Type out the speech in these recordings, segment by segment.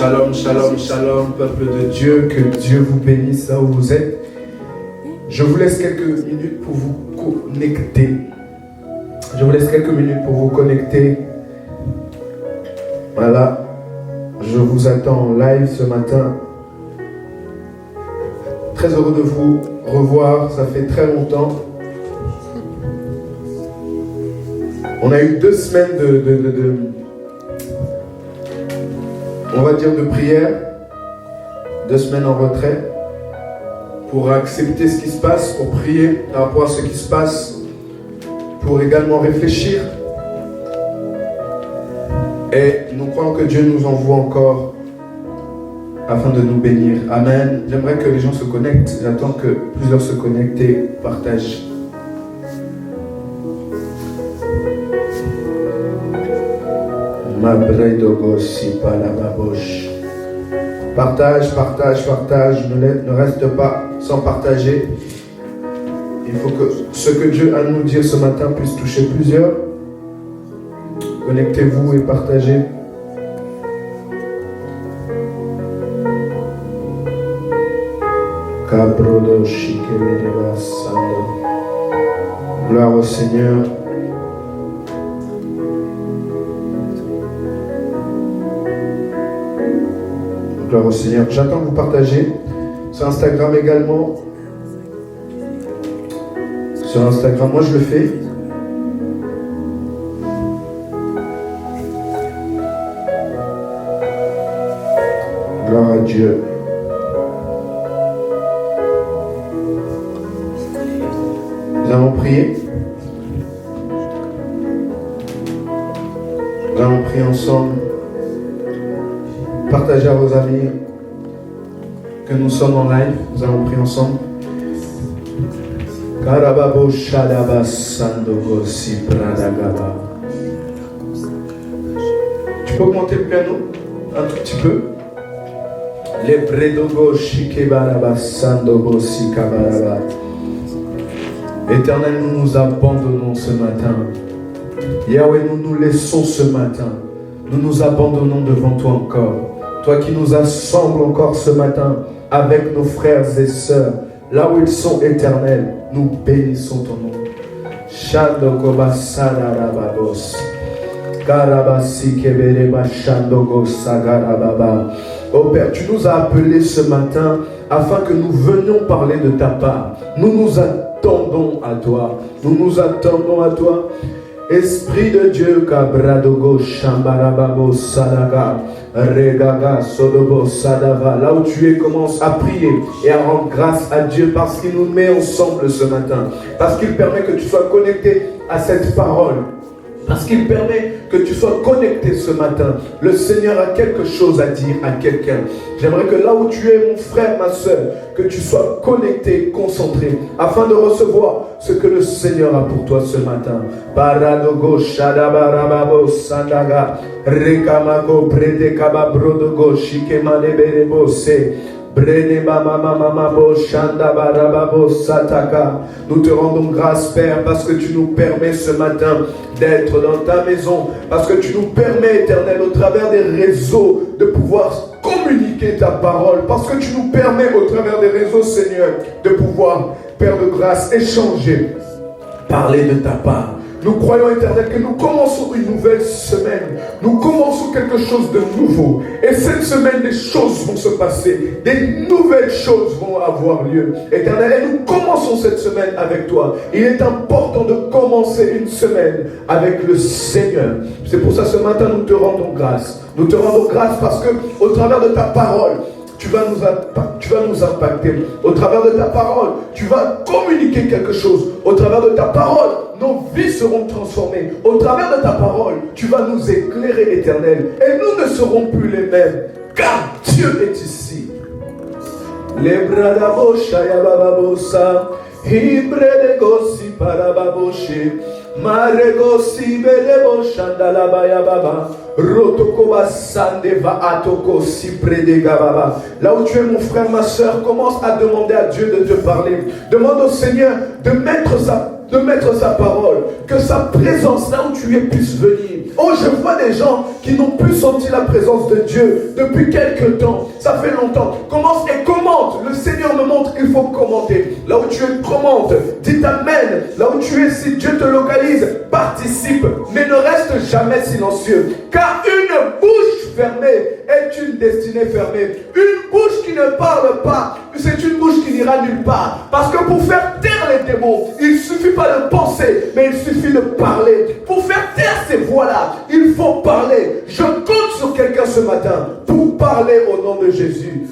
Shalom, shalom, shalom, peuple de Dieu, que Dieu vous bénisse là où vous êtes. Je vous laisse quelques minutes pour vous connecter. Voilà, je vous attends en live ce matin. Très heureux de vous revoir, ça fait très longtemps. On a eu 2 semaines on va dire de prière, 2 semaines en retrait, pour accepter ce qui se passe, pour prier par rapport à ce qui se passe, pour également réfléchir. Et nous croyons que Dieu nous envoie encore afin de nous bénir. Amen. J'aimerais que les gens se connectent. J'attends que plusieurs se connectent et partagent. Partage. Ne reste pas sans partager. Il faut que ce que Dieu a à nous dire ce matin puisse toucher plusieurs. Connectez-vous et partagez. Gloire au Seigneur. Gloire au Seigneur. J'attends que vous partagez. Sur Instagram également. Sur Instagram, moi je le fais. Gloire à Dieu. Nous allons prier. Nous allons prier ensemble. Partagez à vos amis que nous sommes en live. Nous allons prier ensemble. Karababo Shadaba Sandogo Sipradagaba. Tu peux augmenter le piano un tout petit peu. Les Bredogo Shikebaraba Sandogo Sikabaraba. Éternel, nous nous abandonnons ce matin. Yahweh, nous nous laissons ce matin. Nous nous abandonnons devant toi encore. Toi qui nous assembles encore ce matin avec nos frères et sœurs, là où ils sont éternels, nous bénissons ton nom. Shandogoba Sadarababos. Karabasi Kebereba Shandogo Sagarababa. Oh Père, tu nous as appelés ce matin afin que nous venions parler de ta part. Nous nous attendons à toi. Nous nous attendons à toi. Esprit de Dieu, Kabradogo Shambarababo Sadaga, Regaga Sodobo Sadava, là où tu es, commence à prier et à rendre grâce à Dieu parce qu'il nous met ensemble ce matin, parce qu'il permet que tu sois connecté à cette parole, parce qu'il permet que tu sois connecté ce matin. Le Seigneur a quelque chose à dire à quelqu'un. J'aimerais que là où tu es, mon frère, ma soeur, que tu sois connecté, concentré, afin de recevoir ce que le Seigneur a pour toi ce matin. Paradogo Shadabarababo Sandaga Rekamako Predekababrodogo Shikemanebelebo Se. Nous te rendons grâce, Père, parce que tu nous permets ce matin d'être dans ta maison, parce que tu nous permets, Éternel, au travers des réseaux, de pouvoir communiquer ta parole, parce que tu nous permets, au travers des réseaux, Seigneur, de pouvoir, Père de grâce, échanger, parler de ta part. Nous croyons, Éternel, que nous commençons une nouvelle semaine. Nous commençons quelque chose de nouveau. Et cette semaine, des choses vont se passer. Des nouvelles choses vont avoir lieu. Éternel, et nous commençons cette semaine avec toi. Il est important de commencer une semaine avec le Seigneur. C'est pour ça, ce matin, nous te rendons grâce. Nous te rendons grâce parce que, au travers de ta parole, tu vas nous impacter. Au travers de ta parole, tu vas communiquer quelque chose. Au travers de ta parole, nos vies seront transformées. Au travers de ta parole, tu vas nous éclairer, Éternel. Et nous ne serons plus les mêmes. Car Dieu est ici. Les bradabo shayababosa. Hibre gosi parababoche. Maregosi belebo shandalabaya baba. Rotokoba sandeva atoko si près de gababa. Là où tu es, mon frère, ma soeur, commence à demander à Dieu de te parler. Demande au Seigneur de mettre de mettre sa parole, que sa présence là où tu es puisse venir. Oh, je vois des gens qui n'ont plus senti la présence de Dieu depuis quelque temps. Ça fait longtemps. Commence et commente. Le Seigneur me montre qu'il faut commenter. Là où tu es, commente. Dis amen. Là où tu es, si Dieu te localise, participe. Mais ne reste jamais silencieux. Car une bouche fermée est une destinée fermée. Une bouche qui ne parle pas, c'est une bouche qui n'ira nulle part. Parce que pour faire taire les démons, il ne suffit pas de penser, mais il suffit de parler. Pour faire taire ces voix-là, il faut parler. Je compte sur quelqu'un ce matin pour parler au nom de Jésus.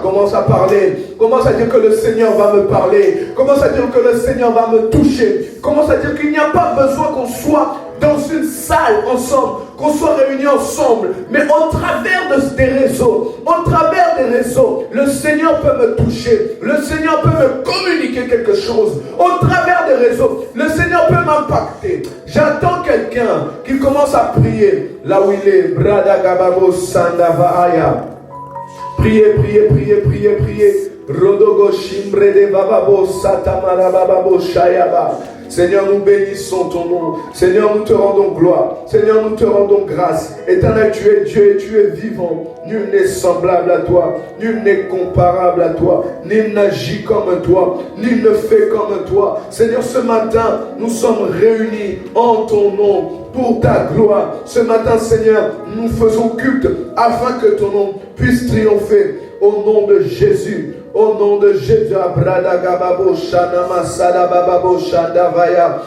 Commence à parler. Commence à dire que le Seigneur va me parler. Commence à dire que le Seigneur va me toucher. Commence à dire qu'il n'y a pas besoin qu'on soit dans une salle ensemble, qu'on soit réunis ensemble, mais au travers des réseaux, le Seigneur peut me toucher, le Seigneur peut me communiquer quelque chose, au travers des réseaux, le Seigneur peut m'impacter. J'attends quelqu'un qui commence à prier, là où il est, Bradagababo Sandavaaya. Priez, priez, priez, priez, priez. Rodogo Shimbre de Bababo Satamara Bababo Shayaba. Seigneur, nous bénissons ton nom. Seigneur, nous te rendons gloire. Seigneur, nous te rendons grâce. Éternel, tu es Dieu et tu es vivant. Nul n'est semblable à toi. Nul n'est comparable à toi. Nul n'agit comme toi. Nul ne fait comme toi. Seigneur, ce matin, nous sommes réunis en ton nom pour ta gloire. Ce matin, Seigneur, nous faisons culte afin que ton nom puisse triompher. Au nom de Jésus. Au nom de Jésus, Abradagababo Shanama Sadababo Shandavaya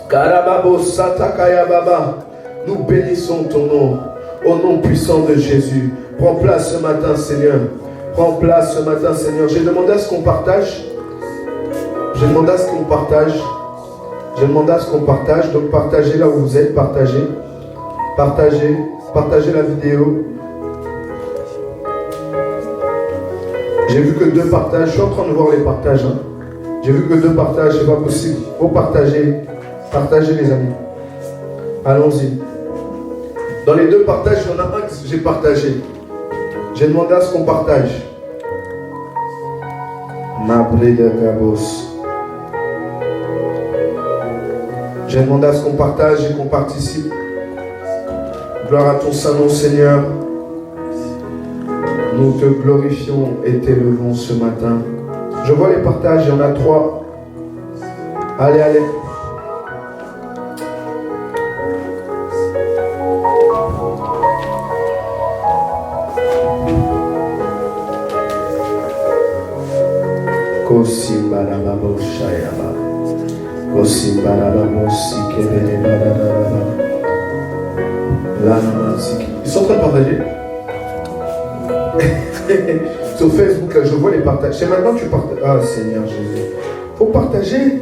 Karababo Satakaya Baba. Nous bénissons ton nom. Au nom puissant de Jésus. Prends place ce matin, Seigneur. Prends place ce matin, Seigneur. J'ai demandé à ce qu'on partage. J'ai demandé à ce qu'on partage. J'ai demandé à ce qu'on partage. Donc partagez là où vous êtes. Partagez. Partagez. Partagez la vidéo. J'ai vu que 2 partages, je suis en train de voir les partages. Hein. J'ai vu que 2 partages, c'est pas possible. Il faut partager. Partagez les amis. Allons-y. Dans les 2 partages, il y en a un que j'ai partagé. J'ai demandé à ce qu'on partage. Mabré de Gabos. J'ai demandé à ce qu'on partage et qu'on participe. Gloire à ton Saint-Nom, Seigneur. Nous te glorifions et t'élevons ce matin. Je vois les partages, il y en a 3. Allez, allez. Ils sont en train de partager. Sur Facebook, là, je vois les partages. C'est maintenant que tu partages. Ah, Seigneur Jésus. Il faut partager.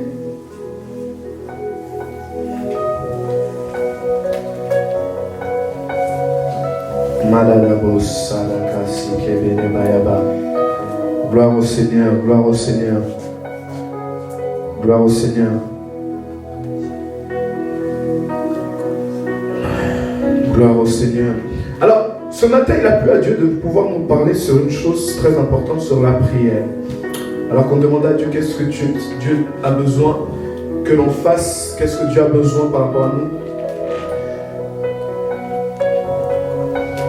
Gloire au Seigneur, gloire au Seigneur. Gloire au Seigneur. Gloire au Seigneur. Alors, ce matin, il a plu à Dieu de pouvoir nous parler sur une chose très importante, sur la prière. Alors qu'on demandait à Dieu qu'est-ce que Dieu a besoin que l'on fasse, qu'est-ce que Dieu a besoin par rapport à nous.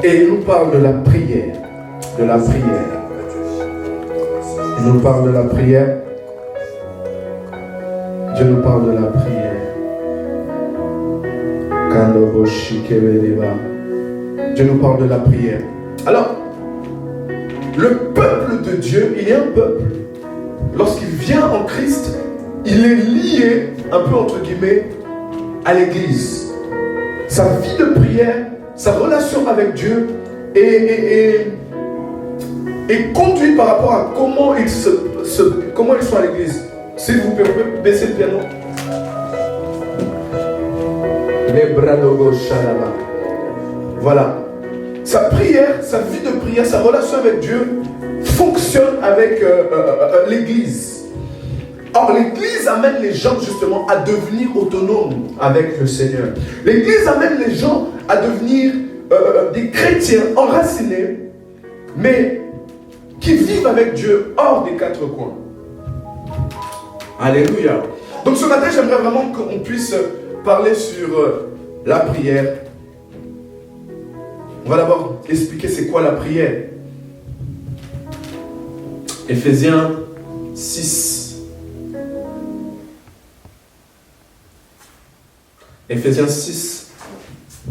Et il nous parle de la prière. De la prière. Il nous parle de la prière. Dieu nous parle de la prière. Dieu nous parle de la prière. Alors, le peuple de Dieu, il est un peuple. Lorsqu'il vient en Christ, il est lié, un peu entre guillemets, à l'Église. Sa vie de prière, sa relation avec Dieu est conduite par rapport à comment ils sont à l'Église. S'il vous plaît, vous pouvez baisser le piano. Les bras de gauche, voilà. Sa prière, sa vie de prière, sa relation avec Dieu fonctionne avec l'Église. Or, l'Église amène les gens justement à devenir autonomes avec le Seigneur. L'Église amène les gens à devenir des chrétiens enracinés, mais qui vivent avec Dieu hors des 4 coins. Alléluia. Donc ce matin, j'aimerais vraiment qu'on puisse parler sur la prière. On va d'abord expliquer c'est quoi la prière. Éphésiens 6. Éphésiens 6,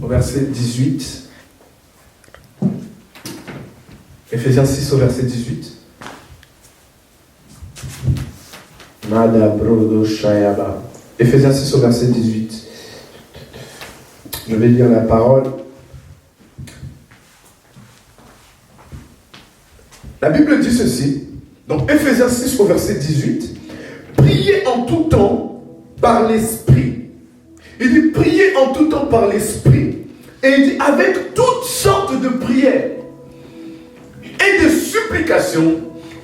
au verset 18. Éphésiens 6, au verset 18. Éphésiens 6, au verset 18. Je vais lire la parole. La Bible dit ceci. Donc, Éphésiens 6, au verset 18. Priez en tout temps par l'Esprit. Il dit priez en tout temps par l'Esprit. Et il dit avec toutes sortes de prières et de supplications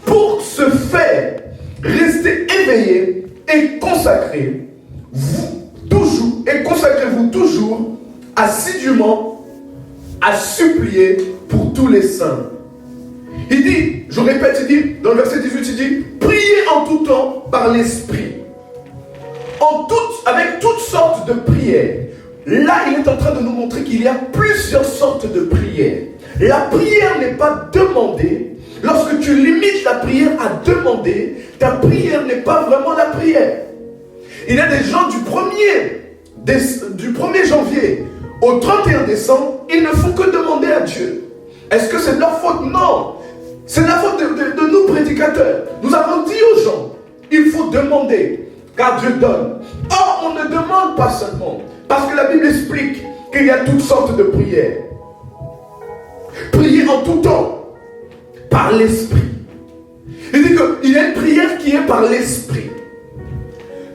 pour se faire rester éveillé et consacrez consacrez-vous toujours assidûment à supplier pour tous les saints. Il dit, je répète, il dit, dans le verset 18, il dit, priez en tout temps par l'Esprit. Avec toutes sortes de prières. Là, il est en train de nous montrer qu'il y a plusieurs sortes de prières. La prière n'est pas demandée. Lorsque tu limites la prière à demander, ta prière n'est pas vraiment la prière. Il y a des gens du 1er janvier au 31 décembre, ils ne font que demander à Dieu. Est-ce que c'est de leur faute? Non. C'est la faute de nous prédicateurs. Nous avons dit aux gens, il faut demander, car Dieu donne. Or, on ne demande pas seulement, parce que la Bible explique qu'il y a toutes sortes de prières. Priez en tout temps, par l'Esprit. Il dit qu'il y a une prière qui est par l'Esprit.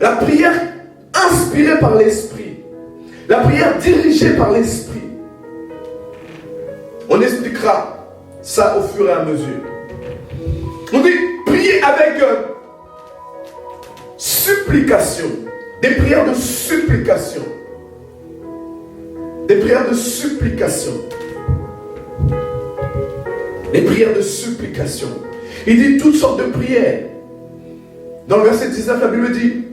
La prière inspirée par l'Esprit. La prière dirigée par l'Esprit. On expliquera ça au fur et à mesure. On dit prier avec supplication. Des prières de supplication. Des prières de supplication. Des prières de supplication. Il dit toutes sortes de prières. Dans le verset 19, la Bible dit,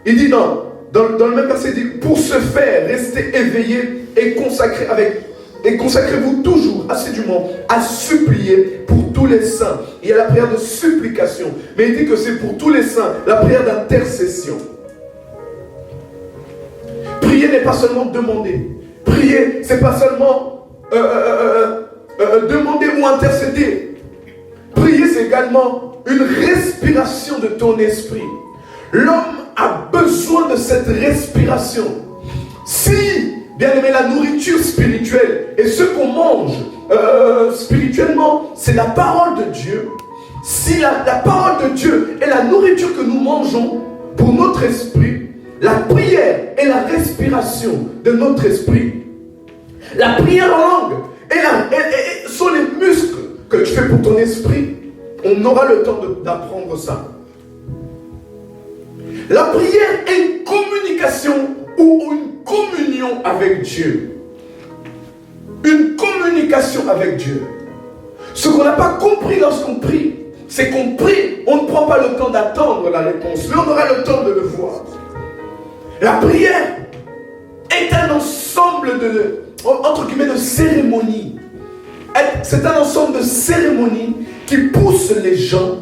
il dit dans le même verset, il dit, pour se faire rester éveillé et consacrez-vous toujours assidûment à supplier pour tous les saints. Il y a la prière de supplication, mais il dit que c'est pour tous les saints, la prière d'intercession. Prier n'est pas seulement demander. Prier, c'est pas seulement demander ou intercéder. Prier, c'est également une respiration de ton esprit. L'homme a besoin de cette respiration. Si, bien aimé, la nourriture spirituelle et ce qu'on mange spirituellement, c'est la parole de Dieu. Si la parole de Dieu est la nourriture que nous mangeons pour notre esprit, la prière est la respiration de notre esprit. La prière en langue sont les muscles que tu fais pour ton esprit. On aura le temps d'apprendre ça. La prière est une communication ou une communion avec Dieu. Une communication avec Dieu. Ce qu'on n'a pas compris lorsqu'on prie, c'est qu'on prie, on ne prend pas le temps d'attendre la réponse, mais on aura le temps de le voir. La prière est un ensemble entre guillemets, de cérémonies. C'est un ensemble de cérémonies qui poussent les gens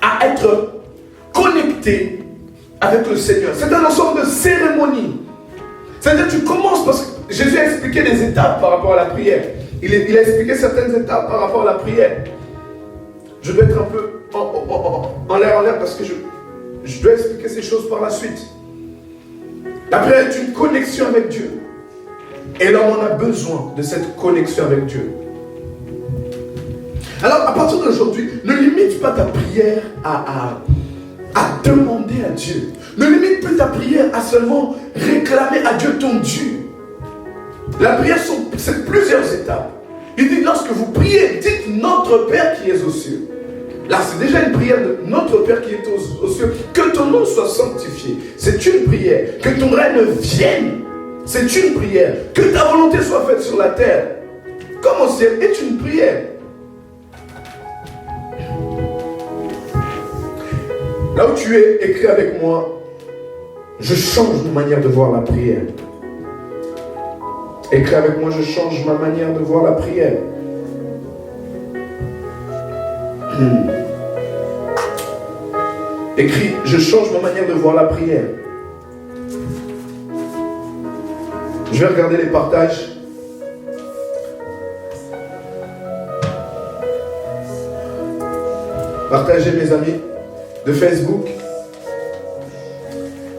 à être connectés avec le Seigneur. C'est un ensemble de cérémonies. C'est-à-dire que tu commences, parce que Jésus a expliqué des étapes par rapport à la prière. Il a expliqué certaines étapes par rapport à la prière. Je dois être un peu en l'air parce que je dois expliquer ces choses par la suite. La prière est une connexion avec Dieu. Et l'homme en a besoin de cette connexion avec Dieu. Alors, à partir d'aujourd'hui, ne limite pas ta prière à demander à Dieu. Ne limite plus ta prière à seulement réclamer à Dieu ton dû. La prière, c'est plusieurs étapes. Il dit, lorsque vous priez, dites notre Père qui est aux cieux. Là, c'est déjà une prière de notre Père qui est aux cieux. Que ton nom soit sanctifié. C'est une prière. Que ton règne vienne. C'est une prière. Que ta volonté soit faite sur la terre comme au ciel est une prière. Là où tu es, écris avec moi. Je change ma manière de voir la prière. Écris avec moi, je change ma manière de voir la prière. Écris, je change ma manière de voir la prière. Je vais regarder les partages. Partagez mes amis de Facebook.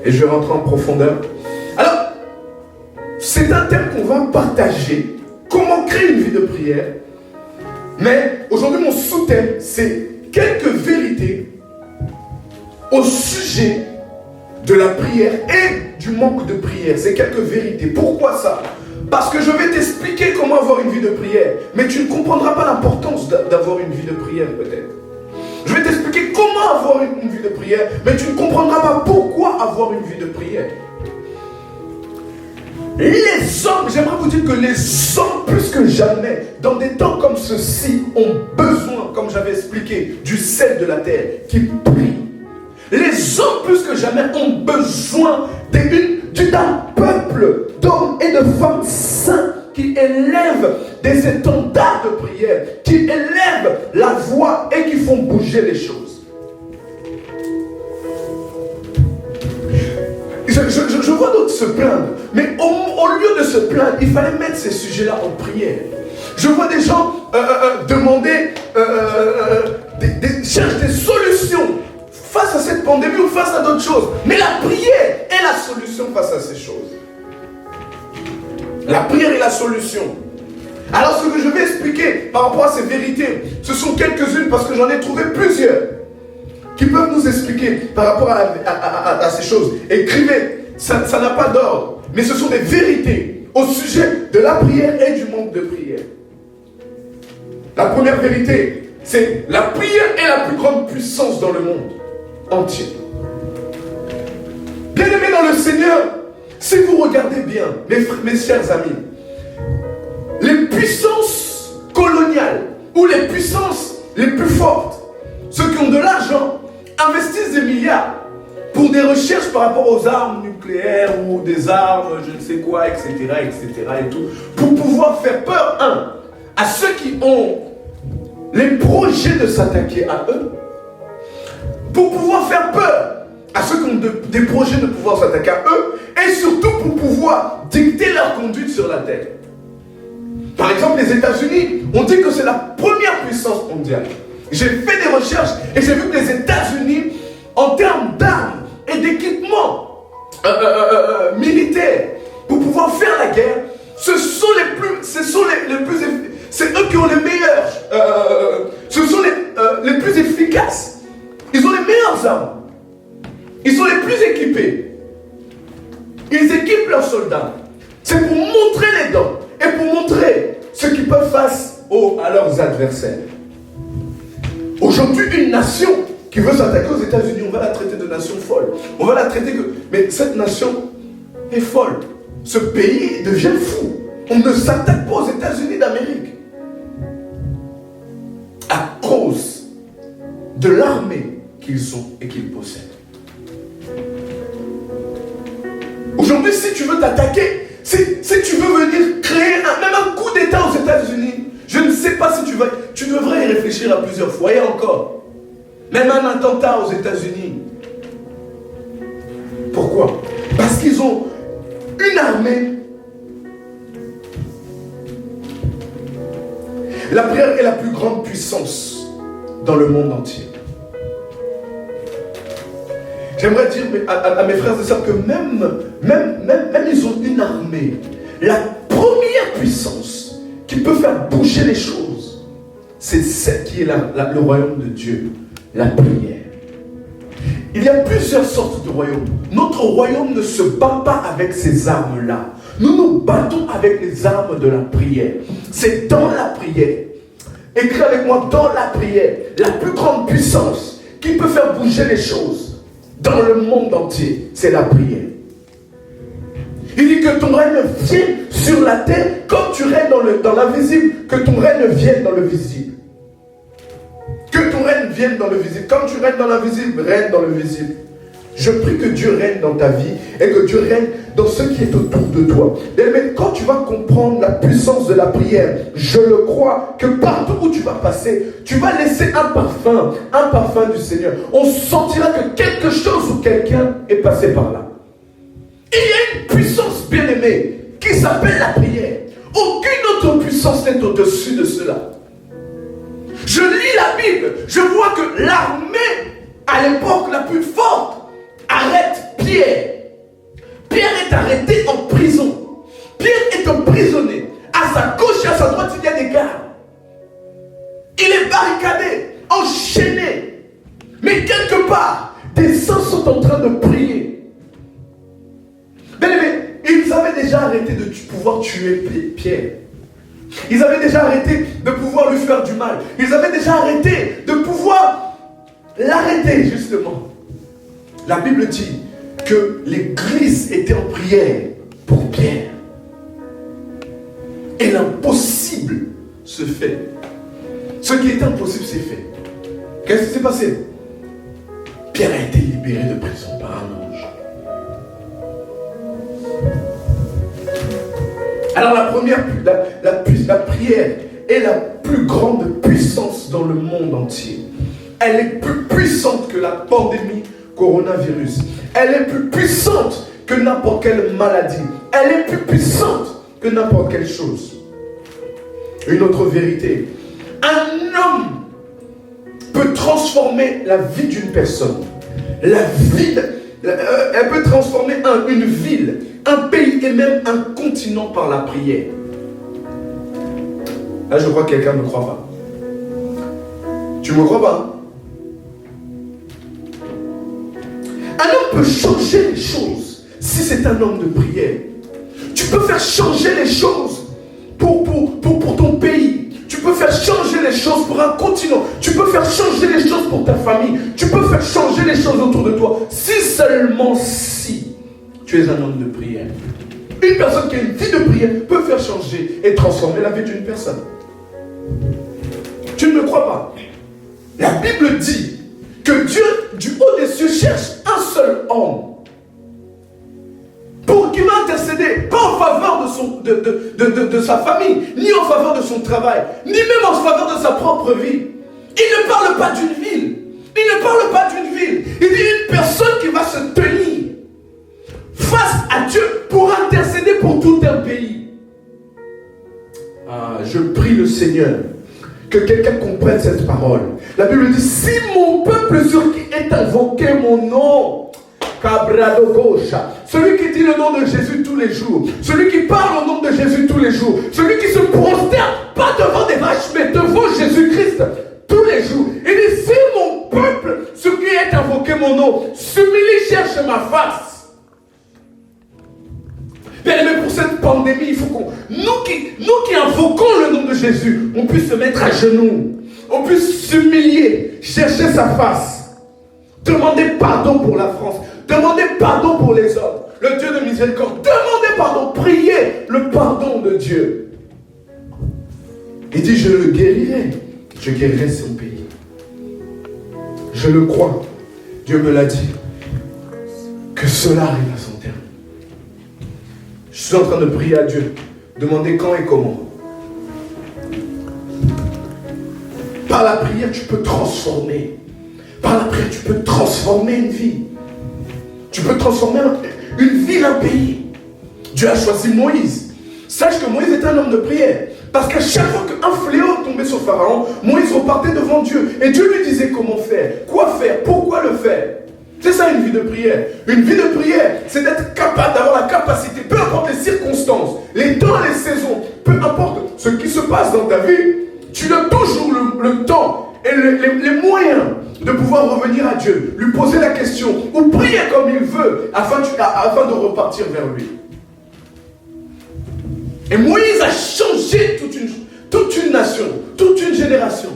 Et je vais rentrer en profondeur. Alors, c'est un thème qu'on va partager. Comment créer une vie de prière. Mais aujourd'hui, mon sous-thème, c'est quelques vérités au sujet de la prière et du manque de prière. C'est quelques vérités. Pourquoi ça? Parce que je vais t'expliquer comment avoir une vie de prière. Mais tu ne comprendras pas l'importance d'avoir une vie de prière peut-être. Je vais t'expliquer comment avoir une vie de prière, mais tu ne comprendras pas pourquoi avoir une vie de prière. Les hommes, j'aimerais vous dire que les hommes, plus que jamais, dans des temps comme ceux-ci, ont besoin, comme j'avais expliqué, du sel de la terre qui prie. Les hommes, plus que jamais, ont besoin d'un peuple d'hommes et de femmes saints qui élèvent des étendards de prière, qui élèvent la voix et qui font bouger les choses. Je vois d'autres se plaindre, mais au lieu de se plaindre, il fallait mettre ces sujets-là en prière. Je vois des gens demander, cherchent des solutions face à cette pandémie ou face à d'autres choses. Mais la prière est la solution face à ces choses. La prière est la solution. Alors ce que je vais expliquer par rapport à ces vérités, ce sont quelques-unes parce que j'en ai trouvé plusieurs qui peuvent nous expliquer par rapport à ces choses. Écrivez, ça n'a pas d'ordre, mais ce sont des vérités au sujet de la prière et du manque de prière. La première vérité, c'est la prière est la plus grande puissance dans le monde entier. Bien-aimés dans le Seigneur, si vous regardez bien, mes chers amis, les puissances coloniales ou les puissances les plus fortes, ceux qui ont de l'argent, investissent des milliards pour des recherches par rapport aux armes nucléaires ou des armes, je ne sais quoi, etc., et tout, pour pouvoir faire peur, à ceux qui ont les projets de s'attaquer à eux, pour pouvoir faire peur à ceux qui ont des projets de pouvoir s'attaquer à eux, et surtout pour pouvoir dicter leur conduite sur la terre. Par exemple, les États-Unis, on dit que c'est la première puissance mondiale. J'ai fait des recherches et j'ai vu que les États-Unis, en termes d'armes et d'équipements militaires, pour pouvoir faire la guerre, c'est eux qui ont les meilleurs, ce sont les plus efficaces. Ils ont les meilleures armes. Ils sont les plus équipés. Ils équipent leurs soldats. C'est pour montrer les dents et pour montrer ce qu'ils peuvent face à leurs adversaires. Aujourd'hui, une nation qui veut s'attaquer aux États-Unis, on va la traiter de nation folle. On va la traiter que... Mais cette nation est folle. Ce pays devient fou. On ne s'attaque pas aux États-Unis d'Amérique. À cause de l'armée qu'ils ont et qu'ils possèdent. Aujourd'hui, si tu veux t'attaquer, si tu veux venir créer même un coup d'État aux États-Unis, je ne sais pas si tu devrais y réfléchir à plusieurs fois. Et encore, même un attentat aux États-Unis. Pourquoi? Parce qu'ils ont une armée. La prière est la plus grande puissance dans le monde entier. J'aimerais dire à mes frères et sœurs que même ils ont une armée. La première puissance qui peut faire bouger les choses, c'est celle qui est le royaume de Dieu, la prière. Il y a plusieurs sortes de royaumes. Notre royaume ne se bat pas avec ces armes-là. Nous nous battons avec les armes de la prière. C'est dans la prière. Écris avec moi, dans la prière, la plus grande puissance qui peut faire bouger les choses dans le monde entier, c'est la prière. Il dit que ton règne vienne sur la terre comme tu règnes dans l'invisible, que ton règne vienne dans le visible. Que ton règne vienne dans le visible. Comme tu règnes dans l'invisible, règne dans le visible. Je prie que Dieu règne dans ta vie et que Dieu règne dans ce qui est autour de toi. Mais quand tu vas comprendre la puissance de la prière, je le crois que partout où tu vas passer, tu vas laisser un parfum du Seigneur. On sentira que quelque chose ou quelqu'un est passé par là. Il y a une puissance bien-aimée qui s'appelle la prière. Aucune autre puissance n'est au-dessus de cela. Je lis la Bible, je vois que l'armée, à l'époque la plus forte, arrête Pierre. Pierre est arrêté en prison. Pierre est emprisonné. À sa gauche et à sa droite, il y a des gardes. Il est barricadé, enchaîné. Mais quelque part, des saints sont en train de prier. Mais ils avaient déjà arrêté de pouvoir tuer Pierre. Ils avaient déjà arrêté de pouvoir lui faire du mal. Ils avaient déjà arrêté de pouvoir l'arrêter, justement. La Bible dit que l'église était en prière pour Pierre. Et l'impossible se fait. Ce qui est impossible s'est fait. Qu'est-ce qui s'est passé? Pierre a été libéré de prison par un ange. Alors la prière est la plus grande puissance dans le monde entier. Elle est plus puissante que la pandémie coronavirus. Elle est plus puissante que n'importe quelle maladie. Elle est plus puissante que n'importe quelle chose. Une autre vérité. Un homme peut transformer la vie d'une personne. La ville, elle peut transformer une ville, un pays et même un continent par la prière. Là, je crois que quelqu'un ne me croit pas. Tu ne me crois pas? Un homme peut changer les choses si c'est un homme de prière. Tu peux faire changer les choses pour ton pays. Tu peux faire changer les choses pour un continent. Tu peux faire changer les choses pour ta famille. Tu peux faire changer les choses autour de toi. Si seulement si tu es un homme de prière. Une personne qui a une vie de prière peut faire changer et transformer la vie d'une personne. Tu ne me crois pas? La Bible dit que Dieu, du haut des cieux, cherche un seul homme pour qu'il va intercéder, pas en faveur de sa famille, ni en faveur de son travail, ni même en faveur de sa propre vie. Il ne parle pas d'une ville. Il ne parle pas d'une ville. Il dit une personne qui va se tenir face à Dieu pour intercéder pour tout un pays. Ah, je prie le Seigneur que quelqu'un comprenne cette parole. La Bible dit, si mon peuple sur qui est invoqué mon nom, Cabrado Gaucha, celui qui dit le nom de Jésus tous les jours, celui qui parle au nom de Jésus tous les jours, celui qui se prosterne pas devant des vaches, mais devant Jésus-Christ tous les jours. Il dit, si mon peuple sur qui est invoqué mon nom s'humilie, cherche ma face. Mais pour cette pandémie, il faut qu'on, nous qui invoquons le nom de Jésus, on puisse se mettre à genoux, on puisse s'humilier, chercher sa face, demander pardon pour la France, demander pardon pour les hommes, le Dieu de miséricorde, demander pardon, prier le pardon de Dieu. Il dit, je le guérirai, je guérirai son pays. Je le crois, Dieu me l'a dit, que cela arrive à son terme. Je suis en train de prier à Dieu, demander quand et comment. Par la prière, tu peux transformer. Par la prière, tu peux transformer une vie. Tu peux transformer une ville, un pays. Dieu a choisi Moïse. Sache que Moïse est un homme de prière. Parce qu'à chaque fois qu'un fléau tombait sur Pharaon, Moïse repartait devant Dieu. Et Dieu lui disait comment faire, quoi faire, pourquoi le faire. C'est ça une vie de prière. Une vie de prière, c'est d'être capable d'avoir la capacité, peu importe les circonstances, les temps et les saisons, peu importe ce qui se passe dans ta vie, tu as toujours le temps et les moyens de pouvoir revenir à Dieu, lui poser la question ou prier comme il veut afin de repartir vers lui. Et Moïse a changé toute une nation, toute une génération.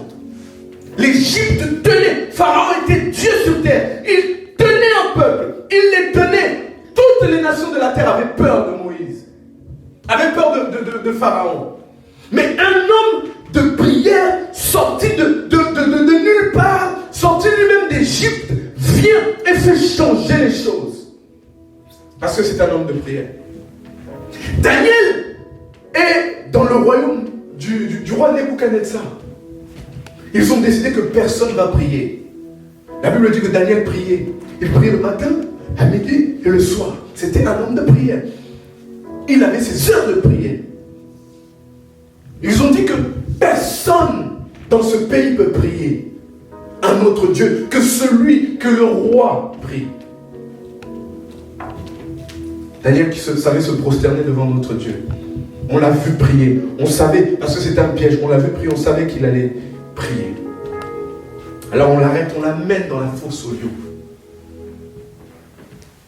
L'Égypte tenait, Pharaon était Dieu sur terre, il tenait un peuple, il les tenait. Toutes les nations de la terre avaient peur de Moïse, avaient peur de Pharaon. Mais un homme de prière sorti de nulle nulle part, sorti lui-même d'Égypte, vient et fait changer les choses. Parce que c'est un homme de prière. Daniel est dans le royaume du roi Nebuchadnezzar. Ils ont décidé que personne ne va prier. La Bible dit que Daniel priait. Il priait le matin, à midi et le soir. C'était un homme de prière. Il avait ses heures de prière. Ils ont dit que personne dans ce pays peut prier un autre Dieu que celui que le roi prie. Daniel qui savait se prosterner devant notre Dieu. On l'a vu prier. On savait, parce que c'était un piège, on l'a vu prier, on savait qu'il allait prier. Alors on l'arrête, on l'amène dans la fosse au lion.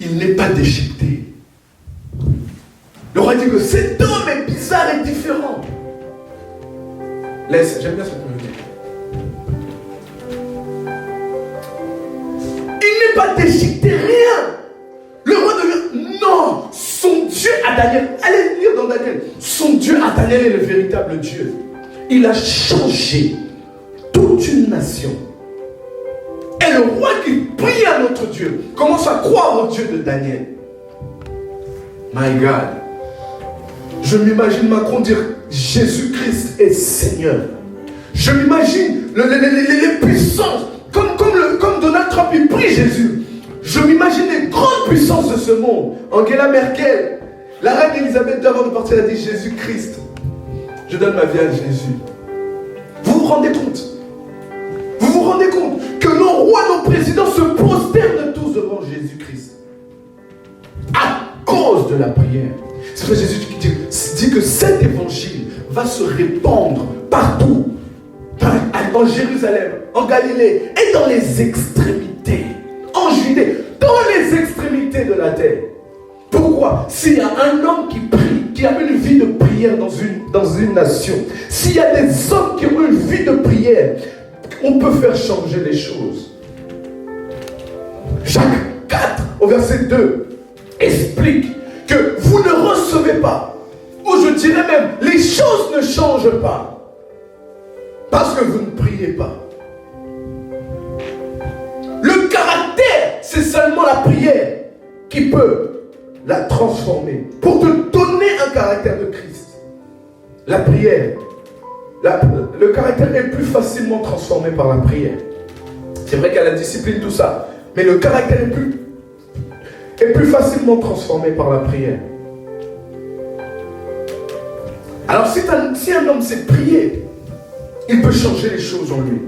Il n'est pas déchiqueté. Le roi dit que cet homme est bizarre et différent. Laisse, j'aime bien cette mélodie. Il n'est pas déchiqueté, rien. Le roi devient... Non, son Dieu à Daniel, allez lire dans Daniel, son Dieu à Daniel est le véritable Dieu. Il a changé toute une nation. Et le roi qui prie à notre Dieu commence à croire au Dieu de Daniel. My God. Je m'imagine Macron dire Jésus-Christ est Seigneur. Je m'imagine les puissances, comme Donald Trump il prie Jésus. Je m'imagine les grandes puissances de ce monde. Angela Merkel, la reine Elisabeth avant de partir, elle a dit Jésus-Christ, je donne ma vie à Jésus. Vous vous rendez compte? Vous vous rendez compte que nos rois, nos présidents se prosternent tous devant Jésus-Christ à cause de la prière. C'est pour ça que Jésus dit que cet évangile va se répandre partout, en Jérusalem, en Galilée et dans les extrémités, en Judée, dans les extrémités de la terre. Pourquoi? S'il y a un homme qui prie, qui a une vie de prière dans une nation, s'il y a des hommes qui ont une vie de prière, on peut faire changer les choses. Jacques 4, au verset 2, explique que vous ne recevez pas, ou je dirais même, les choses ne changent pas, parce que vous ne priez pas. Le caractère, c'est seulement la prière qui peut la transformer, pour te donner un caractère de Christ. La prière, le caractère est plus facilement transformé par la prière. C'est vrai qu'il y a la discipline, tout ça, mais le caractère est plus facilement transformé par la prière. Alors si un homme sait prier, il peut changer les choses en lui.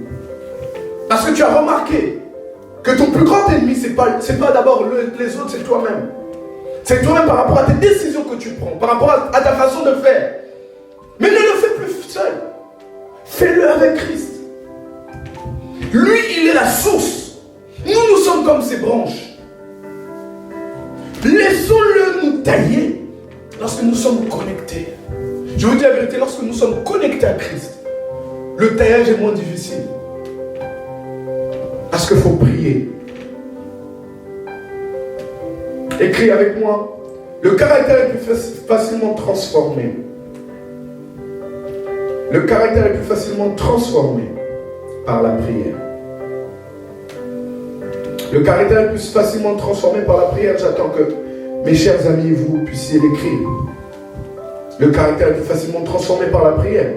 Parce que tu as remarqué que ton plus grand ennemi, c'est pas d'abord les autres, c'est toi-même. C'est toi-même par rapport à tes décisions que tu prends, par rapport à ta façon de faire. Mais ne le fais plus seul. Fais-le avec Christ. Lui, il est la source. Nous sommes comme ses branches. Laissons-le nous tailler lorsque nous sommes connectés. Je vous dis la vérité, lorsque nous sommes connectés à Christ, le taillage est moins difficile. Parce qu'il faut prier. Écris avec moi. Le caractère est plus facilement transformé. Le caractère est plus facilement transformé par la prière. Le caractère est plus facilement transformé par la prière. J'attends que mes chers amis, vous puissiez l'écrire. Le caractère est plus facilement transformé par la prière.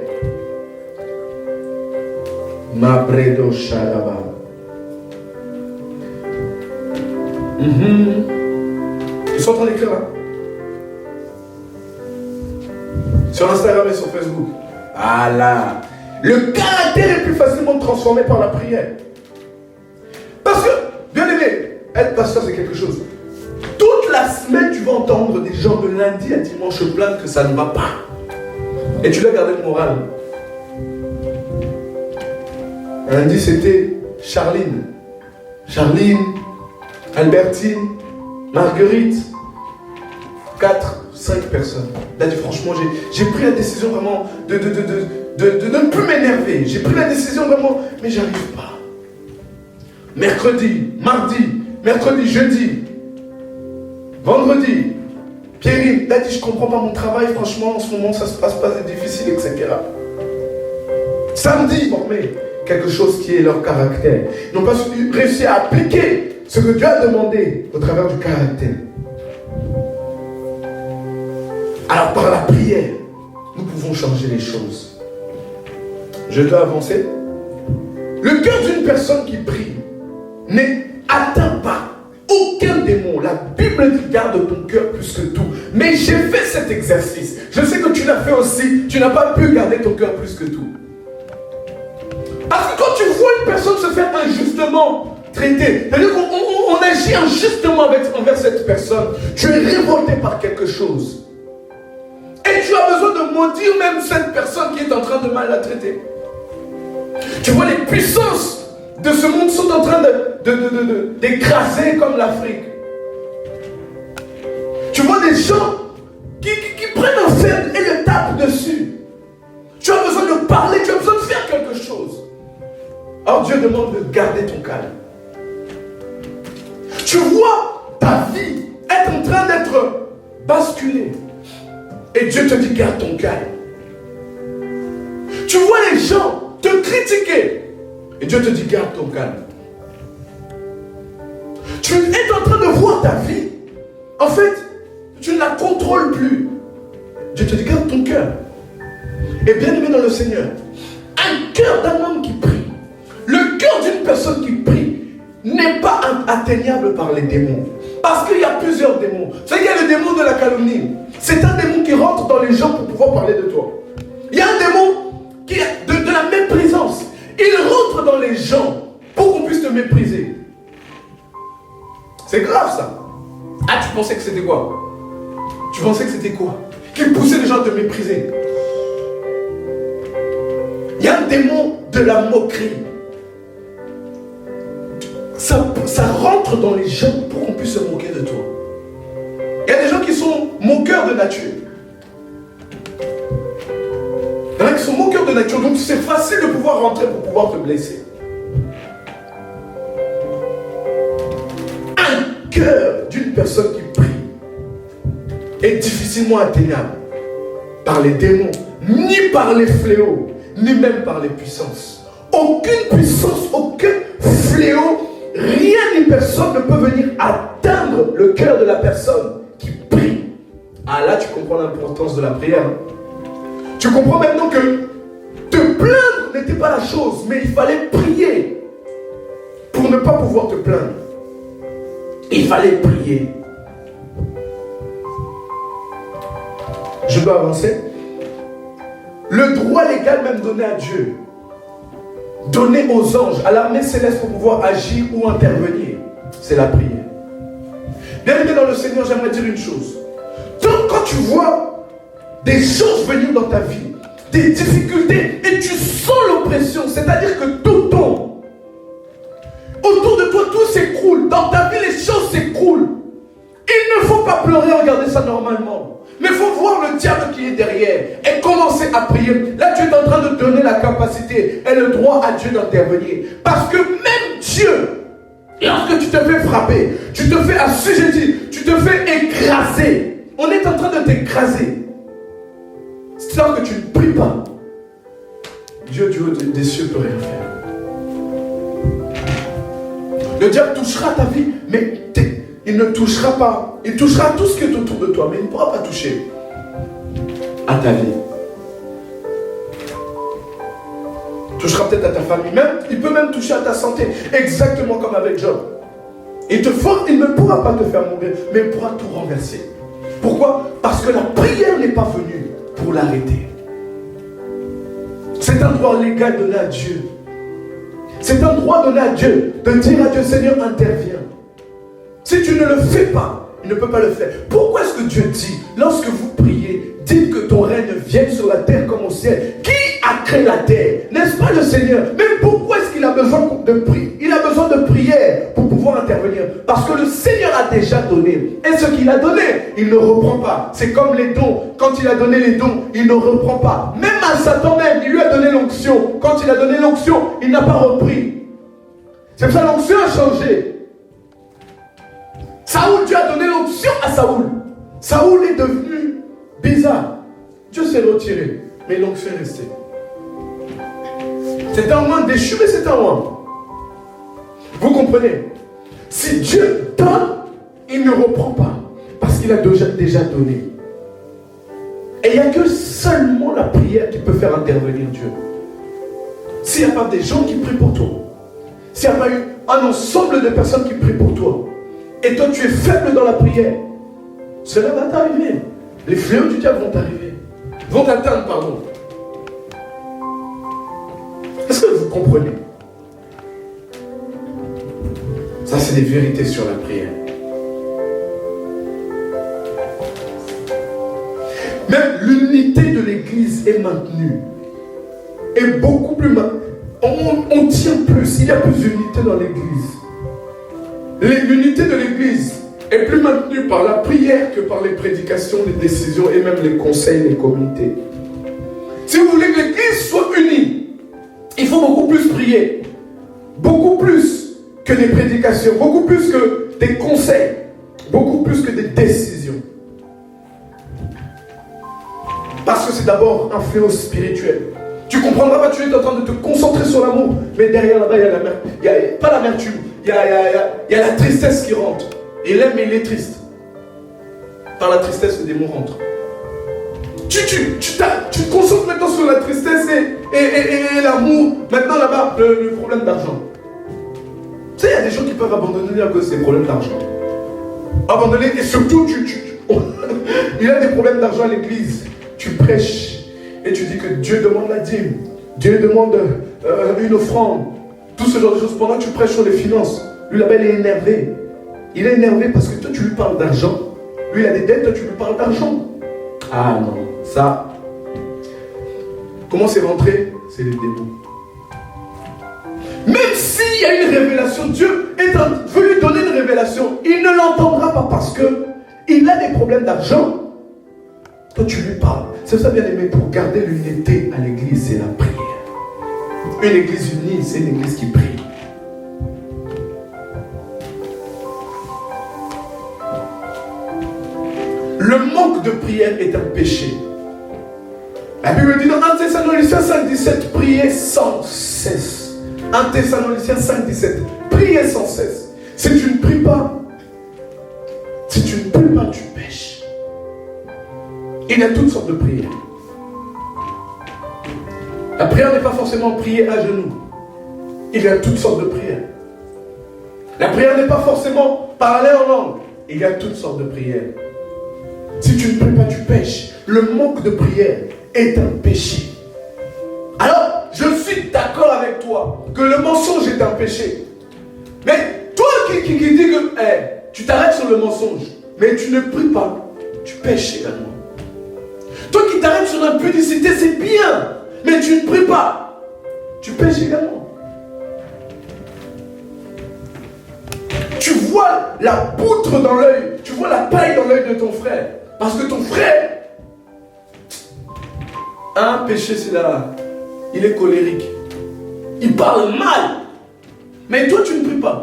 Ma bredo shalaba. Ils sont en train d'écrire là. Sur Instagram et sur Facebook. Voilà. Le caractère est plus facilement transformé par la prière. Parce que, bien aimé, être pasteur c'est quelque chose. Toute la semaine, tu vas entendre des gens de lundi à dimanche plaindre que ça ne va pas. Et tu dois garder le moral. Lundi, c'était Charline, Albertine, Marguerite. 4, 5 personnes. Là, franchement, j'ai pris la décision vraiment de ne plus m'énerver. J'ai pris la décision vraiment, mais j'arrive pas. Mercredi, mardi, mercredi, jeudi, vendredi, Pierre, là, dit, je comprends pas mon travail, franchement, en ce moment, ça se passe pas, c'est difficile, etc. Samedi, bon, mais quelque chose qui est leur caractère. Ils n'ont pas réussi à appliquer ce que Dieu a demandé au travers du caractère. Alors par la prière, nous pouvons changer les choses. Je dois avancer. Le cœur d'une personne qui prie n'est atteint par aucun démon. La Bible dit garde ton cœur plus que tout. Mais j'ai fait cet exercice. Je sais que tu l'as fait aussi. Tu n'as pas pu garder ton cœur plus que tout. Parce que quand tu vois une personne se faire injustement traiter, c'est-à-dire qu'on agit injustement envers cette personne, tu es révolté par quelque chose. Et tu as besoin de maudire même cette personne qui est en train de mal la traiter. Tu vois, les puissances de ce monde sont en train d'écraser comme l'Afrique. Tu vois des gens qui prennent un fer et le tapent dessus. Tu as besoin de parler, tu as besoin de faire quelque chose. Or Dieu demande de garder ton calme. Tu vois ta vie être en train d'être basculée. Et Dieu te dit garde ton calme. Tu vois les gens te critiquer. Et Dieu te dit garde ton calme. Tu es en train de voir ta vie. En fait, tu ne la contrôles plus. Dieu te dit garde ton cœur. Et bien aimé dans le Seigneur, un cœur d'un homme qui prie, le cœur d'une personne qui prie n'est pas atteignable par les démons. Parce qu'il y a plusieurs démons. Vous savez qu'il y a le démon de la calomnie. C'est un démon qui rentre dans les gens pour pouvoir parler de toi. Il y a un démon qui est de la méprisance. Il rentre dans les gens pour qu'on puisse te mépriser. C'est grave ça. Ah, tu pensais que c'était quoi? Tu pensais que c'était quoi? Qu'il poussait les gens à te mépriser. Il y a un démon de la moquerie. Ça rentre dans les gens pour qu'on puisse se moquer de toi. Il y a des gens qui sont moqueurs de nature. Il y en a qui sont moqueurs de nature, donc c'est facile de pouvoir rentrer pour pouvoir te blesser. Un cœur d'une personne qui prie est difficilement atteignable par les démons, ni par les fléaux, ni même par les puissances. Aucune puissance, aucun fléau, rien ni personne ne peut venir atteindre le cœur de la personne qui prie. Ah là, tu comprends l'importance de la prière. Tu comprends maintenant que te plaindre n'était pas la chose, mais il fallait prier pour ne pas pouvoir te plaindre. Il fallait prier. Je dois avancer. Le droit légal même donné à Dieu, donné aux anges, à l'armée céleste pour pouvoir agir ou intervenir, c'est la prière. Bien aimé dans le Seigneur, j'aimerais dire une chose. Quand tu vois des choses venir dans ta vie, des difficultés, et tu sens l'oppression, c'est-à-dire que tout tombe. Autour de toi, tout s'écroule. Dans ta vie, les choses s'écroulent. Il ne faut pas pleurer, regarder ça normalement. Mais il faut voir le diable qui est derrière et commencer à prier. Là, tu es en train de donner la capacité et le droit à Dieu d'intervenir. Parce que même Dieu, lorsque tu te fais frapper, tu te fais assujettir, tu te fais écraser. On est en train de t'écraser. C'est ça que tu ne pries pas. Dieu du haut des cieux ne peut rien faire. Le diable touchera ta vie, mais il ne touchera pas. Il touchera tout ce qui est autour de toi, mais il ne pourra pas toucher à ta vie. Il touchera peut-être à ta famille, il peut même toucher à ta santé, exactement comme avec Job. Il ne pourra pas te faire mourir, mais il pourra tout renverser. Pourquoi? Parce que la prière n'est pas venue pour l'arrêter. C'est un droit légal donné à Dieu. C'est un droit donné à Dieu de dire à Dieu, Seigneur, interviens. Si tu ne le fais pas, il ne peut pas le faire. Pourquoi est-ce que Dieu dit, lorsque vous priez, dites que ton règne vienne sur la terre comme au ciel? Qui a créé la terre? N'est-ce pas le Seigneur? Mais pourquoi est-ce qu'il a besoin de prier? Il a besoin de prière pour pouvoir intervenir. Parce que le Seigneur a déjà donné. Et ce qu'il a donné, il ne reprend pas. C'est comme les dons. Quand il a donné les dons, il ne reprend pas. Même à Satan même, il lui a donné l'onction. Quand il a donné l'onction, il n'a pas repris. C'est pour ça que l'onction a changé. Saoul, Dieu a donné l'onction à Saoul. Saoul est devenu bizarre. Dieu s'est retiré, mais l'onction est restée. C'est un roi déchu, mais c'est un roi. Vous comprenez? Si Dieu donne, il ne reprend pas. Parce qu'il a déjà donné. Et il n'y a que seulement la prière qui peut faire intervenir Dieu. S'il n'y a pas des gens qui prient pour toi, s'il n'y a pas eu un ensemble de personnes qui prient pour toi, et toi tu es faible dans la prière, cela va t'arriver. Les fléaux du diable vont t'arriver. Vont t'atteindre, pardon. Est-ce que vous comprenez? Ça, c'est des vérités sur la prière. Même l'unité de l'Église est maintenue. Et beaucoup plus maintenue. On tient plus. Il y a plus d'unité dans l'Église. L'unité de l'Église est plus maintenue par la prière que par les prédications, les décisions et même les conseils des comités. Si vous voulez que l'Église soit unie, il faut beaucoup plus prier. Beaucoup plus que des prédications. Beaucoup plus que des conseils. Beaucoup plus que des décisions. Parce que c'est d'abord un fléau spirituel. Tu comprendras pas, tu es en train de te concentrer sur l'amour, mais derrière là-bas, il y a l'amertume. Il y a pas l'amertume, il y a la tristesse qui rentre. Il aime, mais il est triste. Par la tristesse, le démon rentre. Tu te concentres maintenant sur la tristesse et l'amour. Maintenant là-bas, le problème d'argent. Tu sais, il y a des gens qui peuvent abandonner à cause des problèmes d'argent. Abandonner, et surtout, il a des problèmes d'argent à l'église. Tu prêches et tu dis que Dieu demande la dîme, Dieu demande une offrande, tout ce genre de choses. Pendant que tu prêches sur les finances, lui là-bas il est énervé. Il est énervé parce que toi tu lui parles d'argent, lui il a des dettes, toi tu lui parles d'argent. Ah non, ça. Comment c'est rentré? C'est les démons. Même s'il y a une révélation, Dieu veut lui donner une révélation, il ne l'entendra pas parce qu'il a des problèmes d'argent. Toi tu lui parles. C'est ça bien aimé, pour garder l'unité à l'église, c'est la prière. Une église unie, c'est une église qui prie. Le manque de prière est un péché. La Bible dit dans 1 Thessaloniciens 5,17, priez sans cesse. 1 Thessaloniciens 5,17, priez sans cesse. Si tu ne pries pas, tu pêches. Il y a toutes sortes de prières. La prière n'est pas forcément prier à genoux. Il y a toutes sortes de prières. La prière n'est pas forcément parler en langue. Il y a toutes sortes de prières. Si tu ne pries pas, tu pêches. Le manque de prière est un péché. Alors, je suis d'accord avec toi que le mensonge est un péché. Mais toi qui dis que tu t'arrêtes sur le mensonge, mais tu ne pries pas, tu pêches également. Toi qui t'arrêtes sur l'impudicité, c'est bien, mais tu ne pries pas, tu pêches également. Tu vois la poutre dans l'œil, tu vois la paille dans l'œil de ton frère, parce que ton frère a un péché, c'est là, il est colérique, il parle mal, mais toi tu ne pries pas,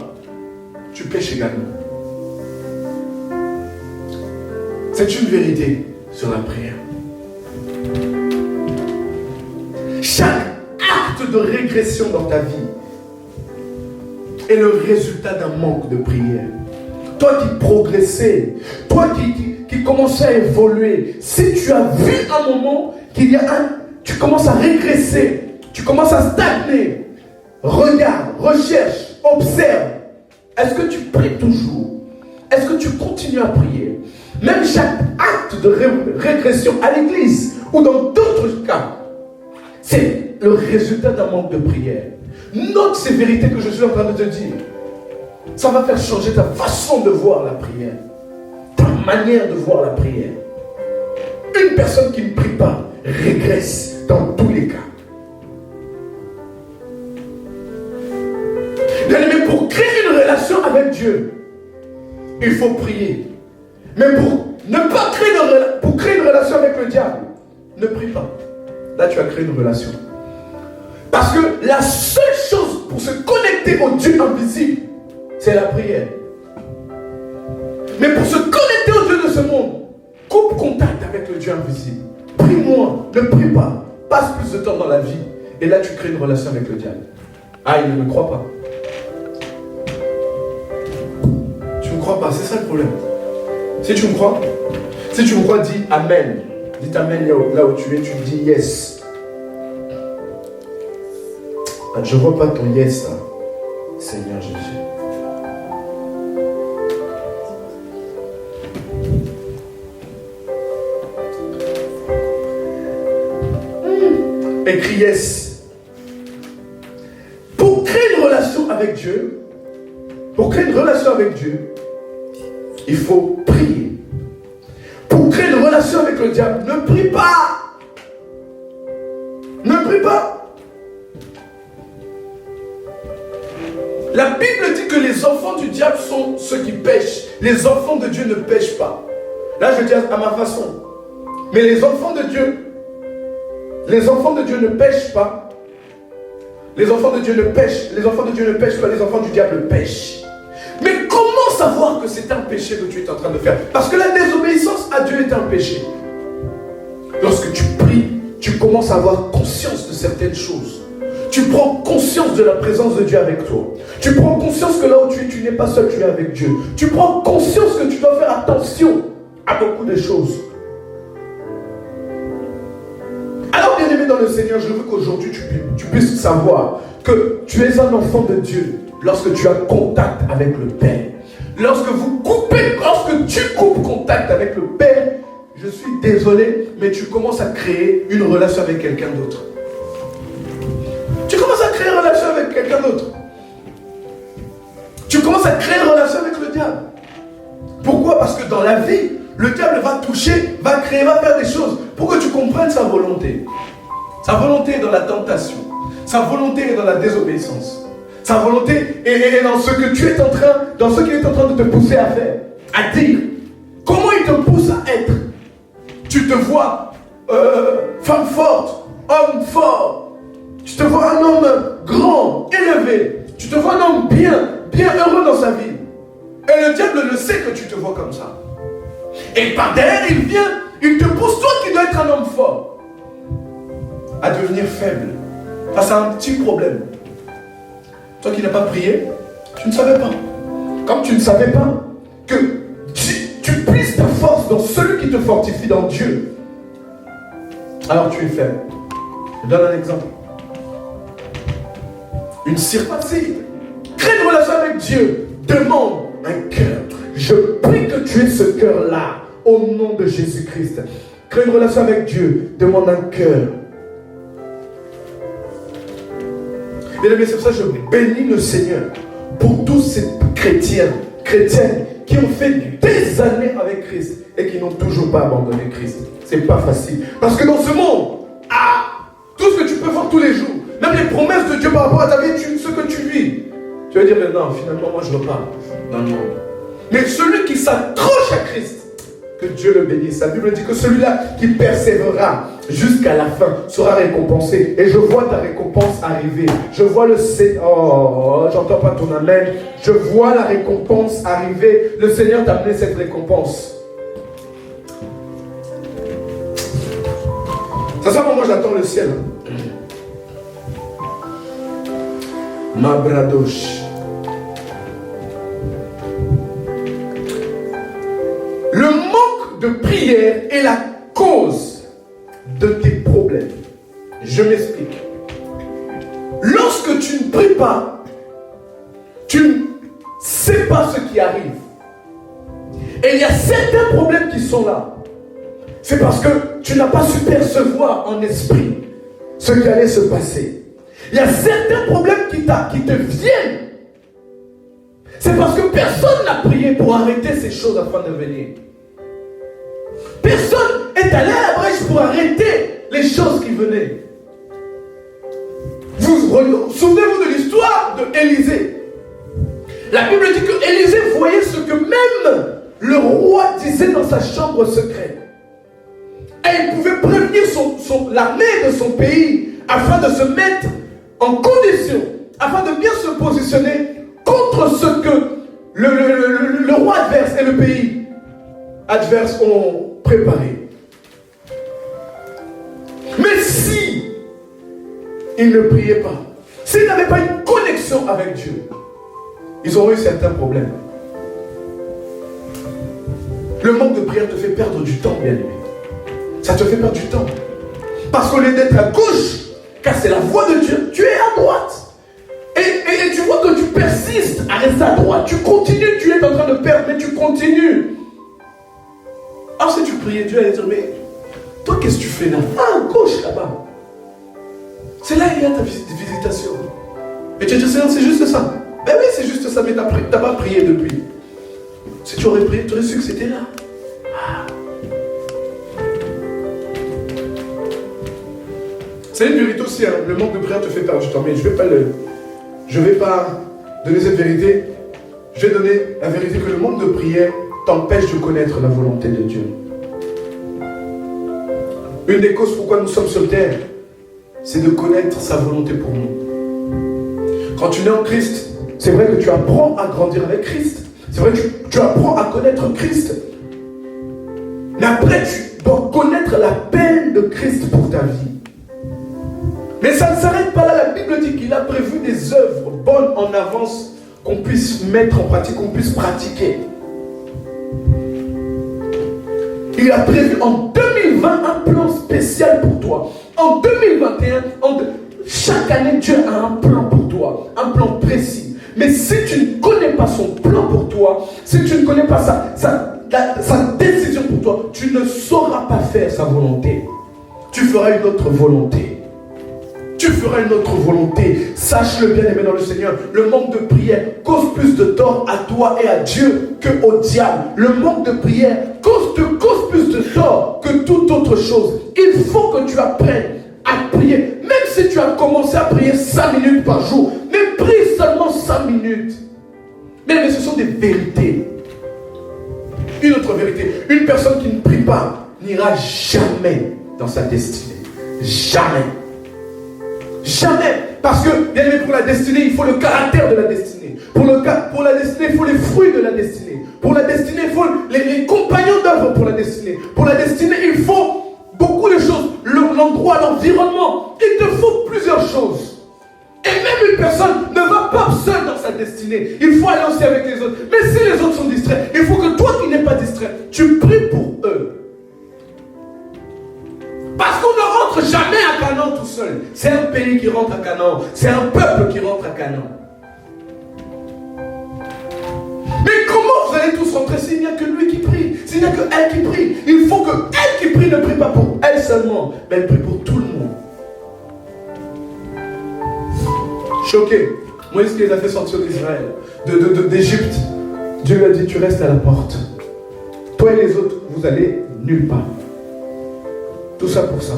tu pêches également. C'est une vérité sur la prière. Chaque acte de régression dans ta vie est le résultat d'un manque de prière. Toi qui progressais, toi qui commençais à évoluer, si tu as vu un moment tu commences à régresser, tu commences à stagner, regarde, recherche, observe. Est-ce que tu pries toujours? Est-ce que tu continues à prier? Même chaque acte de régression à l'église ou dans d'autres cas, c'est le résultat d'un manque de prière. Note ces vérités que je suis en train de te dire. Ça va faire changer ta façon de voir la prière, ta manière de voir la prière. Une personne qui ne prie pas régresse dans tous les cas. Bien aimé, pour créer une relation avec Dieu, il faut prier. Mais pour ne pas créer une relation avec le diable, ne prie pas. Là, tu as créé une relation. Parce que la seule chose pour se connecter au Dieu invisible, c'est la prière. Mais pour se connecter au Dieu de ce monde, coupe contact avec le Dieu invisible. Prie moins, ne prie pas. Passe plus de temps dans la vie. Et là, tu crées une relation avec le diable. Ah, il ne me croit pas. Tu ne me crois pas, c'est ça le problème. Si tu me crois, dis Amen. Dis Amen là où tu es, tu dis yes. Ah, je ne vois pas ton yes là, Seigneur Jésus. Écris yes. Pour créer une relation avec Dieu, il faut prier. Pour créer une relation avec le diable, ne prie pas. Ne prie pas. La Bible dit que les enfants du diable sont ceux qui pêchent. Les enfants de Dieu ne pêchent pas. Là, je dis à ma façon. Mais les enfants de Dieu ne pêchent pas. Les enfants de Dieu ne pêchent pas, les enfants du diable pêchent. Mais comment savoir que c'est un péché que tu es en train de faire? Parce que la désobéissance à Dieu est un péché. Lorsque tu pries, tu commences à avoir conscience de certaines choses. Tu prends conscience de la présence de Dieu avec toi. Tu prends conscience que là où tu es, tu n'es pas seul, tu es avec Dieu. Tu prends conscience que tu dois faire attention à beaucoup de choses. Alors, bien-aimé dans le Seigneur, je veux qu'aujourd'hui tu puisses savoir que tu es un enfant de Dieu lorsque tu as contact avec le Père. Lorsque tu coupes contact avec le Père, je suis désolé, mais tu commences à créer une relation avec quelqu'un d'autre. Tu commences à créer une relation avec quelqu'un d'autre. Tu commences à créer une relation avec le diable. Pourquoi? Parce que dans la vie, le diable va toucher, va créer, va faire des choses pour que tu comprennes sa volonté. Sa volonté est dans la tentation. Sa volonté est dans la désobéissance. Sa volonté est dans ce que tu es en train, dans ce qu'il est en train de te pousser à faire, à dire. Comment il te pousse à être? Tu te vois femme forte, homme fort. Tu te vois un homme grand, élevé. Tu te vois un homme bien heureux dans sa vie. Et le diable le sait que tu te vois comme ça. Et par derrière, il vient, il te pousse, toi qui dois être un homme fort, à devenir faible face à un petit problème. Toi qui n'as pas prié, tu ne savais pas. Comme tu ne savais pas que tu puisses ta force dans celui qui te fortifie, dans Dieu, alors tu es faible. Je donne un exemple. Une circoncision. Crée une relation avec Dieu. Demande un cœur. Je prie que tu aies ce cœur-là au nom de Jésus-Christ. Crée une relation avec Dieu. Demande un cœur. Bien-aimés, c'est pour ça que je bénis le Seigneur pour tous ces chrétiennes qui ont fait des années avec Christ et qui n'ont toujours pas abandonné Christ. C'est pas facile. Parce que dans ce monde, tout ce que tu peux voir tous les jours, même les promesses de Dieu par rapport à ta vie, ce que tu vis, tu vas dire, mais non, finalement, moi je repars dans le monde. Mais celui qui s'accroche à Christ, que Dieu le bénisse. La Bible dit que celui-là qui persévérera jusqu'à la fin sera récompensé. Et je vois ta récompense arriver. Je vois le Seigneur. Oh, j'entends pas ton amen. Je vois la récompense arriver. Le Seigneur t'a amené cette récompense. Ça sent moi j'attends le ciel. Ma bradoche. Le manque de prière est la cause de tes problèmes. Je m'explique. Lorsque tu ne pries pas, tu ne sais pas ce qui arrive. Et il y a certains problèmes qui sont là. C'est parce que tu n'as pas su percevoir en esprit ce qui allait se passer. Il y a certains problèmes qui te viennent. C'est parce que personne n'a prié pour arrêter ces choses afin de venir. Personne est allé à la brèche pour arrêter les choses qui venaient. Souvenez-vous de l'histoire d'Élisée. La Bible dit que Élisée voyait ce que même le roi disait dans sa chambre secrète. Et il pouvait prévenir l'armée de son pays afin de se mettre en condition, afin de bien se positionner contre ce que le roi adverse et le pays adverse ont préparé. Mais si ils ne priaient pas, s'ils n'avaient pas une connexion avec Dieu, ils auraient eu certains problèmes. Le manque de prière te fait perdre du temps, bien-aimé. Ça te fait perdre du temps. Parce qu'au lieu d'être à gauche, car c'est la voie de Dieu, tu es à droite. Et tu vois que tu persistes à rester à droite. Tu continues, tu es en train de perdre, mais tu continues. Alors si tu priais, Dieu allait dire, mais toi, qu'est-ce que tu fais là? Ah, à gauche, là-bas. C'est là qu'il y a ta visitation. Et tu dis, Seigneur, c'est juste ça. Ben oui, c'est juste ça, mais tu n'as pas prié depuis. Si tu aurais prié, tu aurais su que c'était là. Ah. C'est une vérité aussi, hein. Le manque de prière te fait perdre du temps, mais je ne vais pas donner cette vérité. Je vais donner la vérité que le manque de prière t'empêche de connaître la volonté de Dieu. Une des causes pourquoi nous sommes sur terre, c'est de connaître sa volonté pour nous. Quand tu nais en Christ, c'est vrai que tu apprends à grandir avec Christ. C'est vrai que tu apprends à connaître Christ. Mais après, tu dois connaître la peine de Christ pour ta vie. Mais ça ne s'arrête pas là. La Bible dit qu'il a prévu des œuvres bonnes en avance qu'on puisse mettre en pratique, qu'on puisse pratiquer. Il a prévu en 2020 un plan spécial pour toi. En 2021, chaque année, Dieu a un plan pour toi, un plan précis. Mais si tu ne connais pas son plan pour toi, si tu ne connais pas sa décision pour toi, tu ne sauras pas faire sa volonté. Tu feras une autre volonté. Tu feras une autre volonté. Sache-le bien aimé dans le Seigneur. Le manque de prière cause plus de tort à toi et à Dieu que au diable. Le manque de prière cause plus de tort que toute autre chose. Il faut que tu apprennes à prier. Même si tu as commencé à prier 5 minutes par jour, mais prie seulement 5 minutes. Mais ce sont des vérités. Une autre vérité. Une personne qui ne prie pas n'ira jamais dans sa destinée. Jamais. Jamais. Parce que, bien aimé, pour la destinée, il faut le caractère de la destinée. Pour la destinée, il faut les fruits de la destinée. Pour la destinée, il faut les compagnons d'œuvre pour la destinée. Pour la destinée, il faut beaucoup de choses. L'endroit, l'environnement. Il te faut plusieurs choses. Et même une personne ne va pas seule dans sa destinée. Il faut aller aussi avec les autres. Mais si les autres sont distraits, il faut que toi qui n'es pas distrait, tu pries pour eux. Parce qu'on ne rentre jamais à Canaan tout seul. C'est un pays qui rentre à Canaan. C'est un peuple qui rentre à Canaan. Mais comment vous allez tous rentrer s'il n'y a que lui qui prie? S'il n'y a que elle qui prie? Il faut que elle qui prie ne prie pas pour elle seulement, mais elle prie pour tout le monde. Choqué. Moïse qui les a fait sortir d'Israël, d'Égypte. Dieu lui a dit, tu restes à la porte. Toi et les autres, vous allez nulle part. Tout ça pour ça.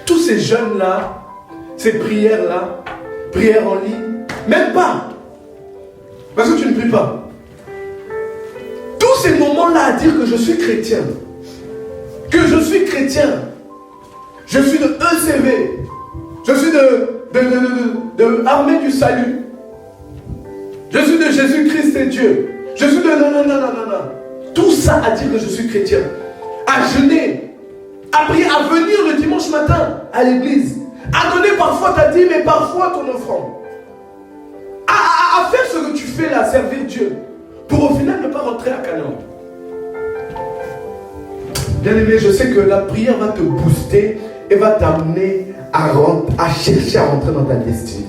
Tous ces jeunes-là, ces prières-là, prières en ligne, même pas. Parce que tu ne pries pas. Tous ces moments-là à dire que je suis chrétien, que je suis chrétien, je suis de ECV, je suis de Armée du Salut, je suis de Jésus-Christ et Dieu, je suis de non. Tout ça à dire que je suis chrétien, à jeûner, à prier, à venir le dimanche matin à l'église, à donner parfois ta dîme et parfois ton offrande, à faire ce que tu fais là, servir Dieu, pour au final ne pas rentrer à Canaan. Bien aimé, je sais que la prière va te booster et va t'amener à chercher à rentrer dans ta destinée.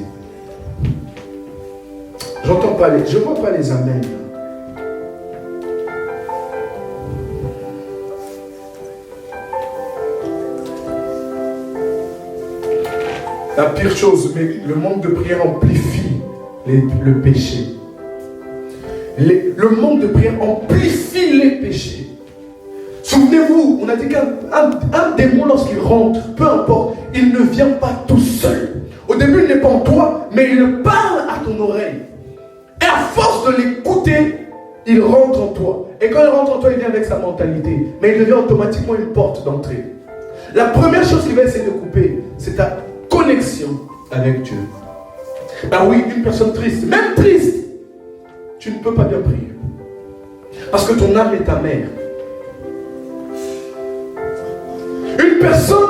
Je ne vois pas les amens. La pire chose, mais le manque de prière amplifie le péché. Le manque de prière amplifie les péchés. Souvenez-vous, on a dit qu'un démon, lorsqu'il rentre, peu importe, il ne vient pas tout seul. Au début, il n'est pas en toi, mais il parle à ton oreille. Et à force de l'écouter, il rentre en toi. Et quand il rentre en toi, il vient avec sa mentalité. Mais il devient automatiquement une porte d'entrée. La première chose qu'il va essayer de couper, c'est ta connexion avec Dieu. Ben oui, une personne triste, même triste, tu ne peux pas bien prier. Parce que ton âme est ta mère. Une personne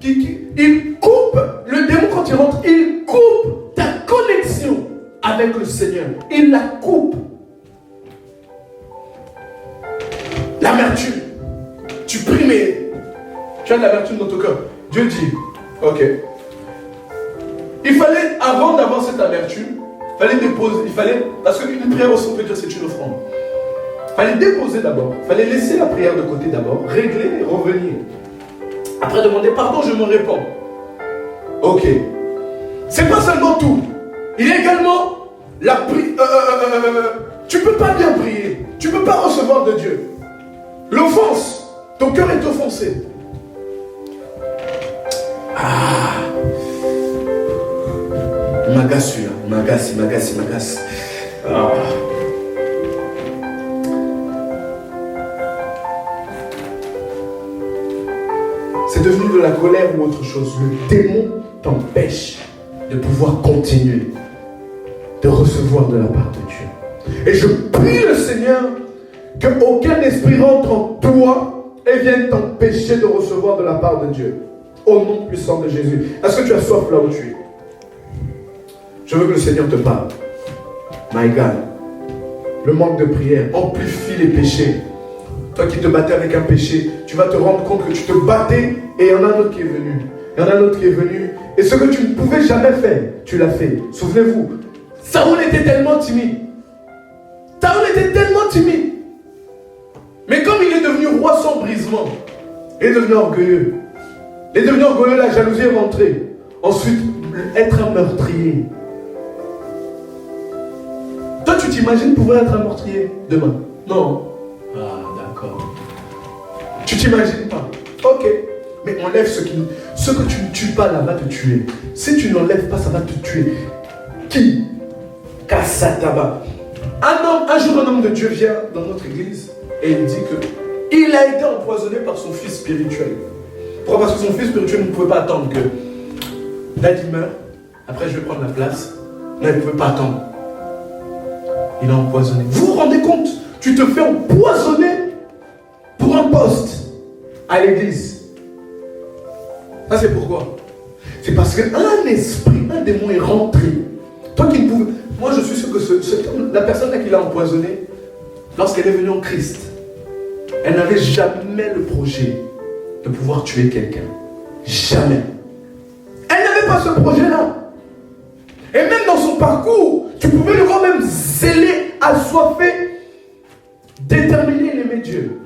il coupe, le démon quand il rentre, il coupe ta connexion avec le Seigneur. Il la coupe. L'amertume. Tu pries, mais tu as de l'amertume dans ton cœur. Dieu dit, ok. Il fallait, avant d'avoir cette amertume, parce qu'une prière aussi, on peut dire c'est une offrande. Il fallait déposer d'abord, il fallait laisser la prière de côté d'abord, régler et revenir. Après demander pardon, je me réponds. Ok. C'est pas seulement tout. Il y a également la prière. Tu peux pas bien prier. Tu peux pas recevoir de Dieu. L'offense. Ton cœur est offensé. Ah. Il m'agace celui-là. Il m'agace. Ah. C'est devenu de la colère ou autre chose. Le démon t'empêche de pouvoir continuer de recevoir de la part de Dieu. Et je prie le Seigneur qu'aucun esprit rentre en toi et vienne t'empêcher de recevoir de la part de Dieu. Au nom puissant de Jésus. Est-ce que tu as soif là où tu es? Je veux que le Seigneur te parle. My God. Le manque de prière amplifie les péchés. Toi qui te battais avec un péché, tu vas te rendre compte que tu te battais et il y en a un autre qui est venu. Il y en a un autre qui est venu. Et ce que tu ne pouvais jamais faire, tu l'as fait. Souvenez-vous, Saoul était tellement timide. Mais comme il est devenu roi sans brisement, il est devenu orgueilleux. La jalousie est rentrée. Ensuite, être un meurtrier. Toi, tu t'imagines pouvoir être un meurtrier demain? Non. Ah, d'accord. Tu t'imagines pas? Ok. Mais enlève ce que tu ne tues pas là va te tuer. Si tu n'enlèves pas, ça va te tuer. Qui? Kassataba. Un jour, un homme de Dieu vient dans notre église et il dit qu'il a été empoisonné par son fils spirituel. Pourquoi? Parce que son fils spirituel ne pouvait pas attendre que Daddy meure. Après, je vais prendre la place. Non, il ne pouvait pas attendre. Il a empoisonné. Vous vous rendez compte? Tu te fais empoisonner pour un poste à l'église. Ça, c'est pourquoi? C'est parce qu'un esprit, un démon est rentré. Toi qui ne pouvais... Moi, je suis sûr que la personne qui l'a empoisonné, lorsqu'elle est venue en Christ, elle n'avait jamais le projet de pouvoir tuer quelqu'un. Jamais. Elle n'avait pas ce projet-là. Et même dans son parcours, tu pouvais le voir même zélé, assoiffé, déterminé à aimer Dieu.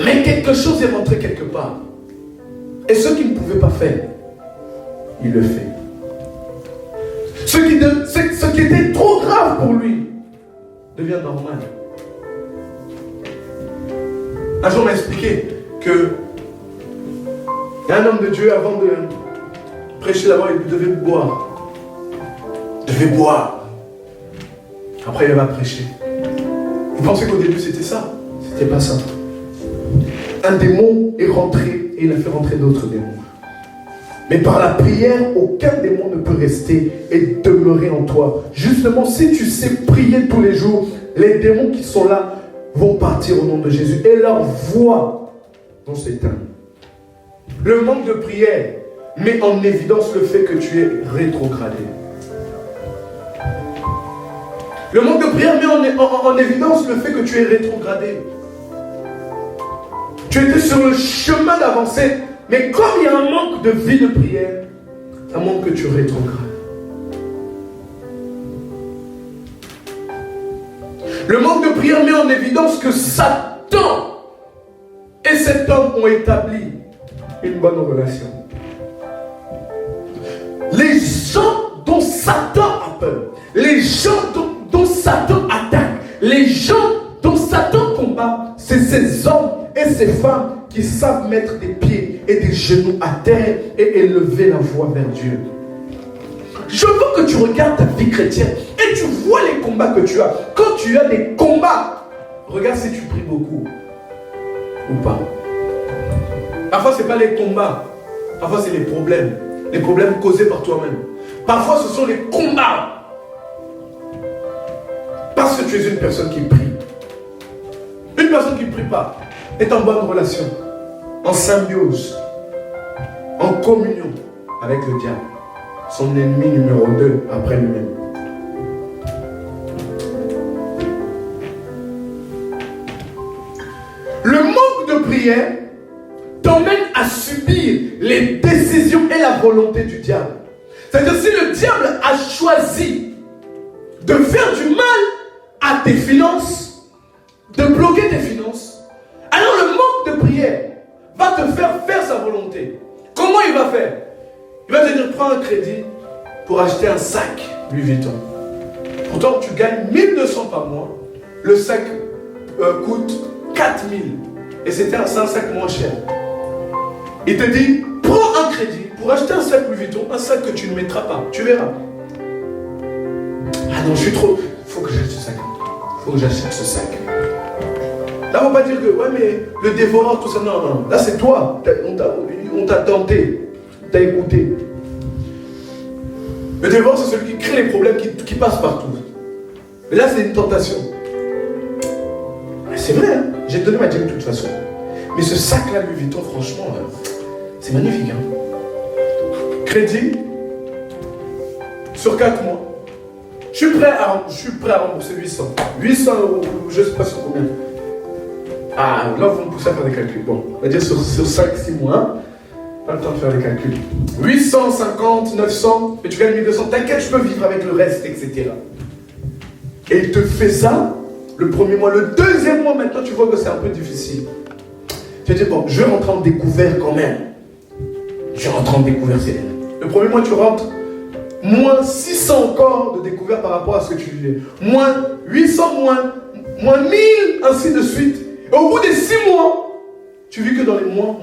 Mais quelque chose est rentré quelque part. Et ce qu'il ne pouvait pas faire, il le fait. Ce qui était trop grave pour lui devient normal. Un jour, on m'a expliqué que un homme de Dieu, avant de prêcher là-bas, il devait boire. Il devait boire. Après, il va prêcher. Vous pensez qu'au début, c'était ça? C'était pas ça. Un démon est rentré et il a fait rentrer d'autres démons. Mais par la prière, aucun démon ne peut rester et demeurer en toi. Justement, si tu sais prier tous les jours, les démons qui sont là vont partir au nom de Jésus et leur voix vont s'éteindre. Le manque de prière met en évidence le fait que tu es rétrogradé. Le manque de prière met en évidence le fait que tu es rétrogradé. Tu étais sur le chemin d'avancer, mais comme il y a un manque de vie de prière, ça montre que tu rétrogrades. Le manque de prière met en évidence que Satan et cet homme ont établi une bonne relation. Les gens dont Satan a peur, les gens dont Satan attaque, les gens dont Satan combat, c'est ces hommes et ces femmes qui savent mettre des pieds et des genoux à terre et élever la voix vers Dieu. Je veux que tu regardes ta vie chrétienne et tu vois les combats que tu as. Quand tu as des combats, regarde si tu pries beaucoup ou pas. Parfois, ce n'est pas les combats. Parfois, c'est les problèmes. Les problèmes causés par toi-même. Parfois, ce sont les combats. Parce que tu es une personne qui prie. Une personne qui ne prie pas est en bonne relation, en symbiose, en communion avec le diable, son ennemi numéro 2 après lui-même. Le manque de prière t'emmène à subir les décisions et la volonté du diable. C'est-à-dire, si le diable a choisi de faire du mal à tes finances, de bloquer tes finances, alors le manque de prière va te faire sa volonté. Comment il va faire? Il va te dire, prends un crédit pour acheter un sac Louis Vuitton. Pourtant, tu gagnes 1200 par mois. Le sac coûte 4000. Et c'était un sac moins cher. Il te dit, prends un crédit pour acheter un sac Louis Vuitton, un sac que tu ne mettras pas. Tu verras. Ah non, je suis trop... Il faut que j'achète ce sac. Il faut que j'achète ce sac. Là, on ne va pas dire que, ouais, mais le dévoreur, tout ça. Non, non. Là, c'est toi. On t'a tenté. On t'a écouté. Le dévoreur, c'est celui qui crée les problèmes, qui passe partout. Mais là, c'est une tentation. C'est vrai, hein? J'ai donné ma dîme de toute façon. Mais ce sac-là, Louis Vuitton, franchement, c'est magnifique. Hein? Crédit sur 4 mois. Je suis prêt à rembourser 800. 800 euros, je ne sais pas sur combien. Ah, là, vous me poussez à faire des calculs. Bon, on va dire sur 5-6 mois. Hein? Pas le temps de faire les calculs. 850, 900, mais tu gagnes 1200. T'inquiète, je peux vivre avec le reste, etc. Et il te fait ça le premier mois. Le deuxième mois, maintenant, tu vois que c'est un peu difficile. Tu vas dire, bon, je vais rentrer en découvert quand même. Je vais rentrer en découvert, c'est... Le premier mois, tu rentres, moins 600 encore de découvert par rapport à ce que tu vivais. Moins 800, moins 1000, ainsi de suite. Et au bout des 6 mois, tu vis que dans les moins.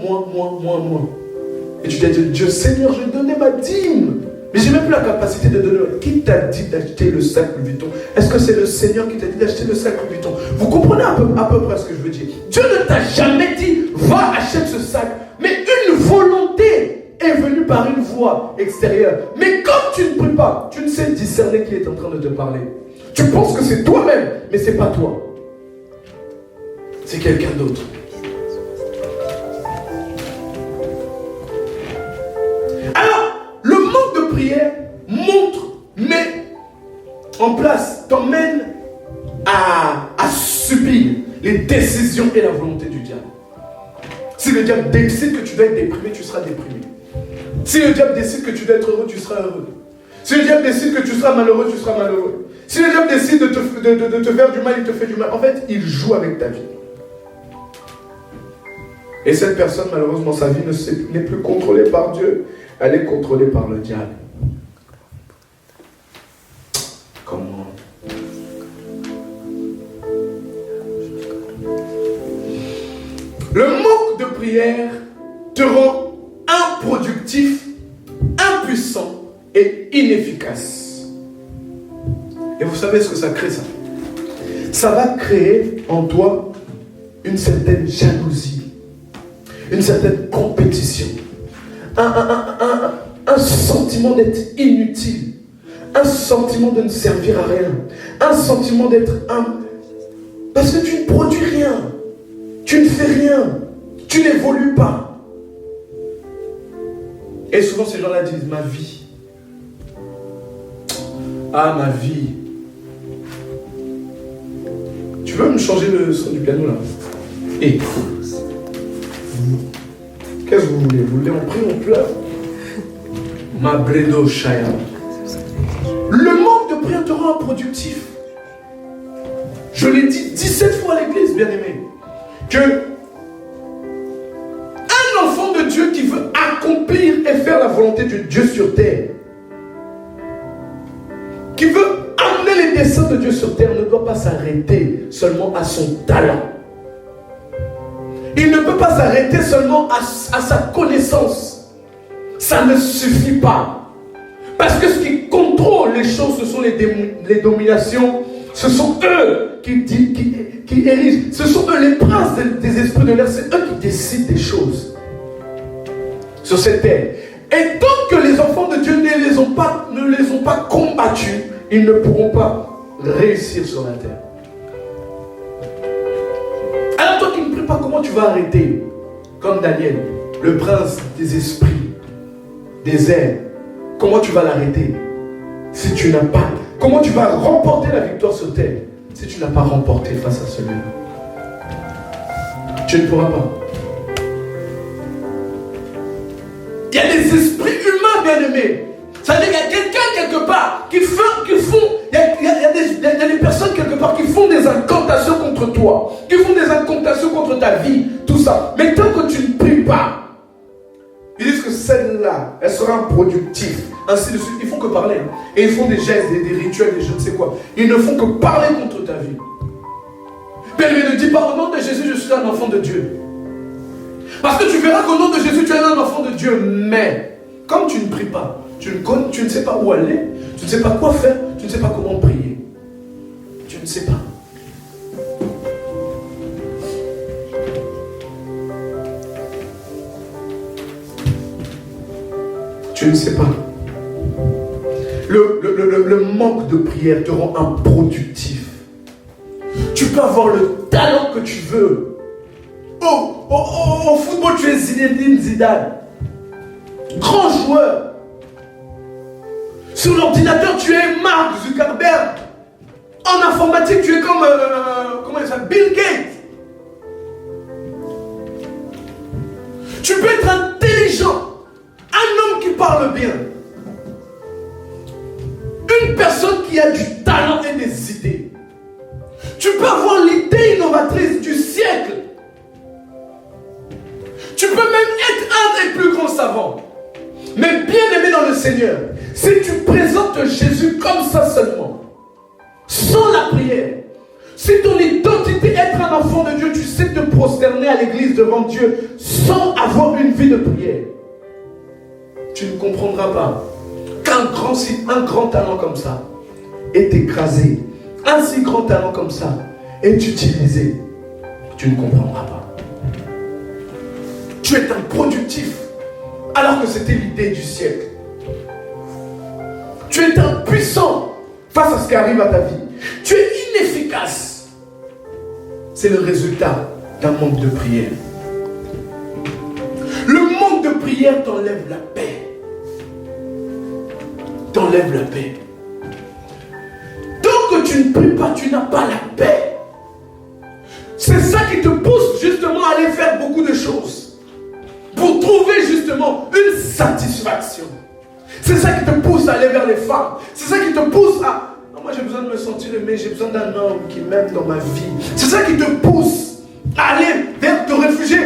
Et tu dis, Dieu Seigneur, je vais donner ma dîme. Mais j'ai même plus la capacité de donner. Qui t'a dit d'acheter le sac Louis Vuitton? Est-ce que c'est le Seigneur qui t'a dit d'acheter le sac Louis Vuitton? Vous comprenez à peu près ce que je veux dire? Dieu ne t'a jamais dit, va acheter ce sac. Mais une volonté est venue par une voix extérieure. Mais comme tu ne pries pas, tu ne sais discerner qui est en train de te parler. Tu penses que c'est toi-même, mais ce n'est pas toi. C'est quelqu'un d'autre. Prière met en place, t'emmène à subir les décisions et la volonté du diable. Si le diable décide que tu dois être déprimé, tu seras déprimé. Si le diable décide que tu dois être heureux, tu seras heureux. Si le diable décide que tu seras malheureux, tu seras malheureux. Si le diable décide de te faire du mal, il te fait du mal. En fait, il joue avec ta vie. Et cette personne, malheureusement, sa vie n'est plus contrôlée par Dieu. Elle est contrôlée par le diable. Comment? Le manque de prière te rend improductif, impuissant et inefficace. Et vous savez ce que ça crée, ça? Ça va créer en toi une certaine jalousie, une certaine compétition, un sentiment d'être inutile, un sentiment de ne servir à rien, un sentiment d'être parce que tu ne produis rien, tu ne fais rien, tu n'évolues pas. Et souvent ces gens-là disent, ma vie, ah ma vie. Tu veux me changer le son du piano là? Et qu'est-ce que vous voulez? Vous voulez en prie, on pleure? Ma bledo chaya. Le manque de prière te rend improductif. Je l'ai dit 17 fois à l'église, bien aimé, que un enfant de Dieu qui veut accomplir et faire la volonté de Dieu sur terre, qui veut amener les desseins de Dieu sur terre, ne doit pas s'arrêter seulement à son talent. Il ne peut pas s'arrêter seulement à sa connaissance. Ça ne suffit pas. Parce que ce qui contrôle les choses, ce sont les dominations. Ce sont eux qui érigent. Ce sont eux les princes des esprits de l'air. C'est eux qui décident des choses sur cette terre. Et tant que les enfants de Dieu ne les ont pas combattus, ils ne pourront pas réussir sur la terre. Alors toi qui ne pries pas, comment tu vas arrêter? Comme Daniel, le prince des esprits désert, comment tu vas l'arrêter si tu n'as pas? Comment tu vas remporter la victoire sur terre si tu n'as pas remporté face à celui-là? Tu ne pourras pas. Il y a des esprits humains, bien-aimés. Ça veut dire qu'il y a quelqu'un quelque part qui font, il y a des personnes quelque part qui font des incantations contre toi, qui font des incantations contre ta vie, tout ça. Mais tant que tu ne pries pas, ils disent que celle-là, elle sera improductive, ainsi de suite. Ils font que parler. Et ils font des gestes, des rituels, des je ne sais quoi. Ils ne font que parler contre ta vie. Mais il ne dit pas au nom de Jésus, je suis un enfant de Dieu. Parce que tu verras qu'au nom de Jésus, tu es un enfant de Dieu. Mais, comme tu ne pries pas, tu ne sais pas où aller, tu ne sais pas quoi faire, tu ne sais pas comment prier. Tu ne sais pas. Tu ne sais pas. Le manque de prière te rend improductif. Tu peux avoir le talent que tu veux. Au football, tu es Zinedine Zidane. Grand joueur. Sur l'ordinateur, tu es Mark Zuckerberg. En informatique, tu es comme comment il s'appelle, Bill Gates. Tu peux être intelligent. Un homme qui parle bien. Une personne qui a du talent et des idées. Tu peux avoir l'idée innovatrice du siècle. Tu peux même être un des plus grands savants. Mais bien aimé dans le Seigneur, si tu présentes Jésus comme ça seulement, sans la prière, si ton identité est être un enfant de Dieu, tu sais te prosterner à l'église devant Dieu sans avoir une vie de prière, tu ne comprendras pas qu'un grand talent comme ça est écrasé, un si grand talent comme ça est utilisé. Tu ne comprendras pas. Tu es improductif alors que c'était l'idée du siècle. Tu es impuissant face à ce qui arrive à ta vie. Tu es inefficace. C'est le résultat d'un manque de prière. Le manque de prière t'enlève la paix. T'enlève la paix. Tant que tu ne pries pas, tu n'as pas la paix. C'est ça qui te pousse justement à aller faire beaucoup de choses. Pour trouver justement une satisfaction. C'est ça qui te pousse à aller vers les femmes. C'est ça qui te pousse à... Non, moi j'ai besoin de me sentir aimé, j'ai besoin d'un homme qui m'aime dans ma vie. C'est ça qui te pousse à aller vers te réfugier.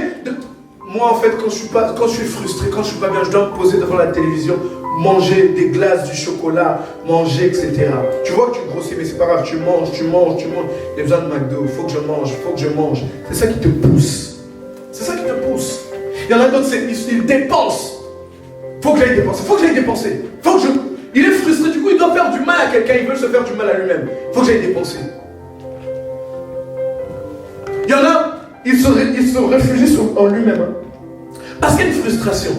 Moi en fait quand je suis frustré, quand je suis pas bien, je dois me poser devant la télévision, manger des glaces, du chocolat, manger, etc. Tu vois que tu grossis, mais c'est pas grave, tu manges. J'ai besoin de McDo, il faut que je mange. C'est ça qui te pousse. C'est ça qui te pousse. Il y en a d'autres, ils dépensent. Faut que j'aille dépenser. Il est frustré, du coup il doit faire du mal à quelqu'un, il veut se faire du mal à lui-même. Faut que j'aille dépenser. Il y en a, il se réfugie en lui-même. Hein. Parce qu'il y a une frustration.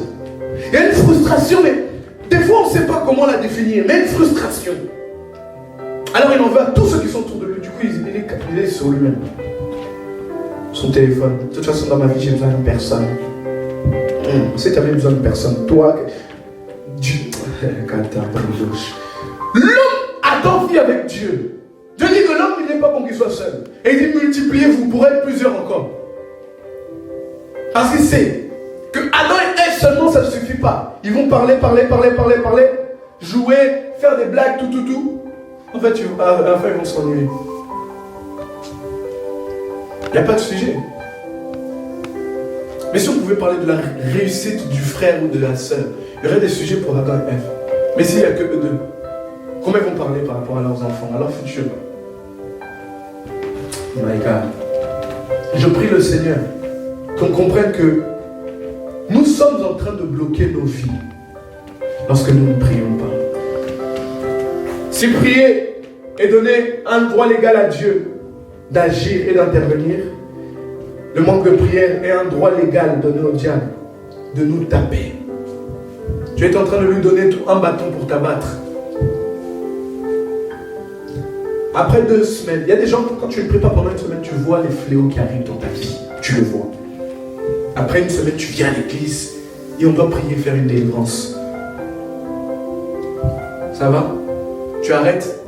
Il y a une frustration, mais des fois on ne sait pas comment la définir, mais une frustration. Alors il en veut à tous ceux qui sont autour de lui, du coup il est sur lui-même. Son téléphone. De toute façon dans ma vie j'ai besoin de personne. Si tu avais besoin de personne, toi, l'homme a envie avec Dieu. Dieu dit que l'homme, il n'est pas bon qu'il soit seul. Et il dit multipliez-vous pour être plusieurs encore. Parce qu'il sait que Adam et Ève seulement, ça ne suffit pas. Ils vont parler, jouer, faire des blagues, tout. En fait, à la fin, ils vont s'ennuyer. Il n'y a pas de sujet. Mais si on pouvait parler de la réussite du frère ou de la sœur, il y aurait des sujets pour Adam et Ève. Mais s'il n'y a que eux deux, comment ils vont parler par rapport à leurs enfants, à leur futur? My God. Je prie le Seigneur qu'on comprenne que nous sommes en train de bloquer nos vies lorsque nous ne prions pas. Si prier et donner un droit légal à Dieu d'agir et d'intervenir, le manque de prière est un droit légal donné au diable de nous taper. Tu es en train de lui donner un bâton pour t'abattre. Après 2 semaines, il y a des gens, quand tu ne pries pas pendant une semaine, tu vois les fléaux qui arrivent dans ta vie. Tu le vois. Après une semaine, tu viens à l'église et on doit prier, faire une délivrance. Ça va? Tu arrêtes.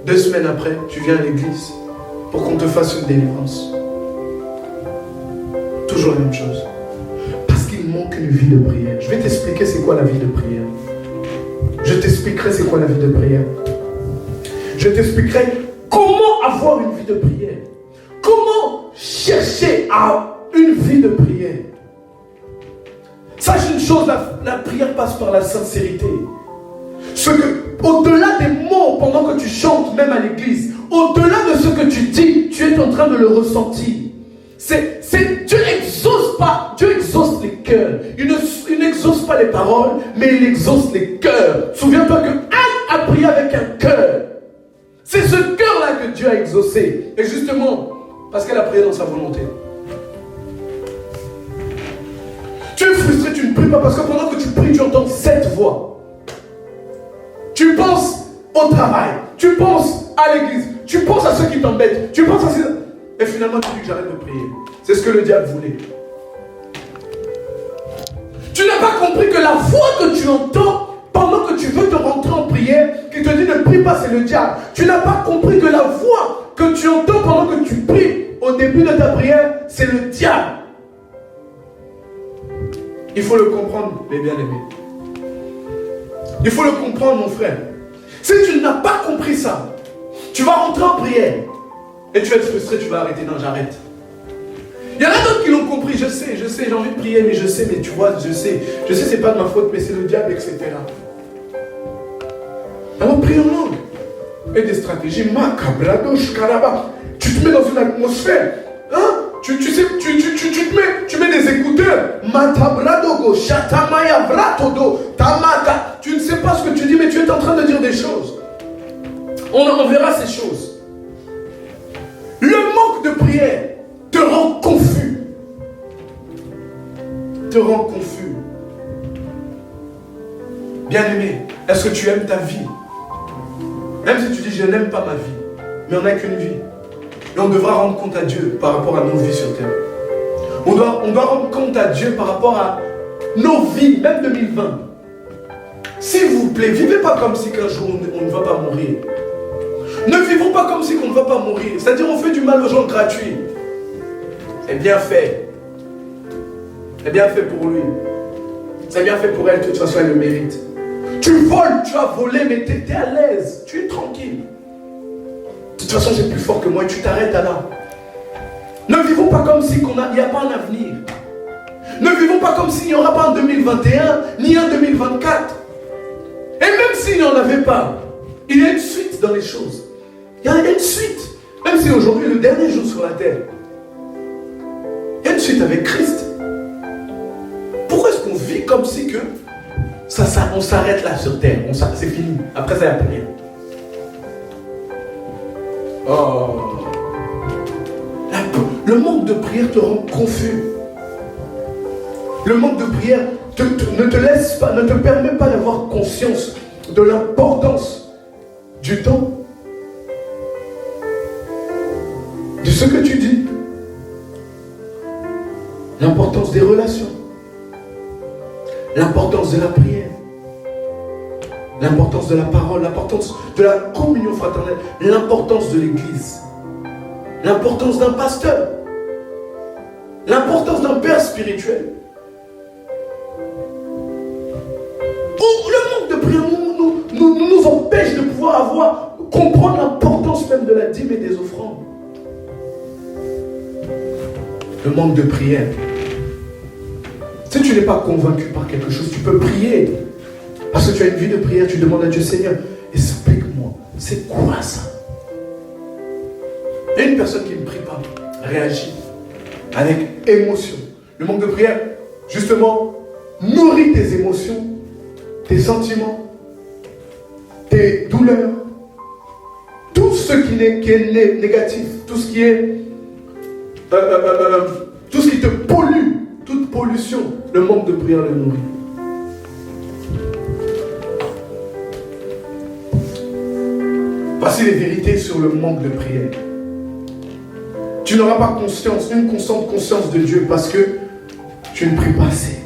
2 semaines après, tu viens à l'église pour qu'on te fasse une délivrance. Toujours la même chose. Parce qu'il manque une vie de prière. Je vais t'expliquer c'est quoi la vie de prière. Je t'expliquerai c'est quoi la vie de prière. Je t'expliquerai comment avoir une vie de prière. Comment chercher à une vie de prière. Sache une chose, la prière passe par la sincérité. Ce que, au-delà des mots pendant que tu chantes, même à l'église, au-delà de ce que tu dis, tu es en train de le ressentir. Dieu exauce les cœurs. Il n'exauce pas les paroles, mais il exauce les cœurs. Souviens-toi que Anne a prié avec un cœur. C'est ce cœur-là que Dieu a exaucé. Et justement, parce qu'elle a prié dans sa volonté. Tu es frustré, tu ne pries pas parce que pendant que tu pries, tu entends cette voix. Tu penses au travail, tu penses à l'église, tu penses à ceux qui t'embêtent, tu penses à ces... Et finalement, tu dis que j'arrête de prier. C'est ce que le diable voulait. Tu n'as pas compris que la voix que tu entends pendant que tu veux te rentrer en prière, qui te dit ne prie pas, c'est le diable. Tu n'as pas compris que la voix que tu entends pendant que tu pries au début de ta prière, c'est le diable. Il faut le comprendre, les bien-aimés. Il faut le comprendre, mon frère. Si tu n'as pas compris ça, tu vas rentrer en prière et tu vas être frustré, tu vas arrêter. Non, j'arrête. Il y en a d'autres qui l'ont compris. Je sais, j'ai envie de prier, mais je sais, mais tu vois, je sais, c'est pas de ma faute, mais c'est le diable, etc. Alors, prie en langue. Et des stratégies, tu te mets dans une atmosphère. Hein? Tu mets des écouteurs. Tu ne sais pas ce que tu dis, mais tu es en train de dire des choses. On verra ces choses. Le manque de prière te rend confus. Te rend confus. Bien-aimé, est-ce que tu aimes ta vie? Même si tu dis je n'aime pas ma vie, mais on n'a qu'une vie. Et on devra rendre compte à Dieu par rapport à nos vies sur terre. On doit rendre compte à Dieu par rapport à nos vies, même 2020. S'il vous plaît, vivez pas comme si qu'un jour on ne va pas mourir. Ne vivons pas comme si on ne va pas mourir. C'est-à-dire on fait du mal aux gens gratuits. C'est bien fait. C'est bien fait pour lui. C'est bien fait pour elle, de toute façon elle le mérite. Tu voles, tu as volé, mais tu es à l'aise. Tu es tranquille. De toute façon, c'est plus fort que moi et tu t'arrêtes à là. Ne vivons pas comme si il n'y a pas un avenir. Ne vivons pas comme s'il n'y aura pas un 2021, ni un 2024. Et même s'il n'y en avait pas, il y a une suite dans les choses. Il y a une suite. Même si aujourd'hui, le dernier jour sur la terre, il y a une suite avec Christ. Pourquoi est-ce qu'on vit comme si que on s'arrête là sur terre, c'est fini. Après ça, il n'y a plus rien. Oh. Le manque de prière te rend confus. Le manque de prière ne te permet pas d'avoir conscience de l'importance du temps, de ce que tu dis, l'importance des relations, l'importance de la prière, l'importance de la parole, l'importance de la communion fraternelle, l'importance de l'église, l'importance d'un pasteur, l'importance d'un père spirituel. Le manque de prière nous empêche de pouvoir comprendre l'importance même de la dîme et des offrandes. Le manque de prière. Si tu n'es pas convaincu par quelque chose, tu peux prier. Parce que tu as une vie de prière, tu demandes à Dieu, Seigneur, explique-moi, c'est quoi ça? Il y a une personne qui ne prie pas, réagit avec émotion. Le manque de prière, justement, nourrit tes émotions, tes sentiments, tes douleurs, tout ce qui est négatif, tout ce qui est tout ce qui te pollue, toute pollution, le manque de prière le nourrit. Voici les vérités sur le manque de prière. Tu n'auras pas une constante conscience de Dieu parce que tu ne pries pas assez.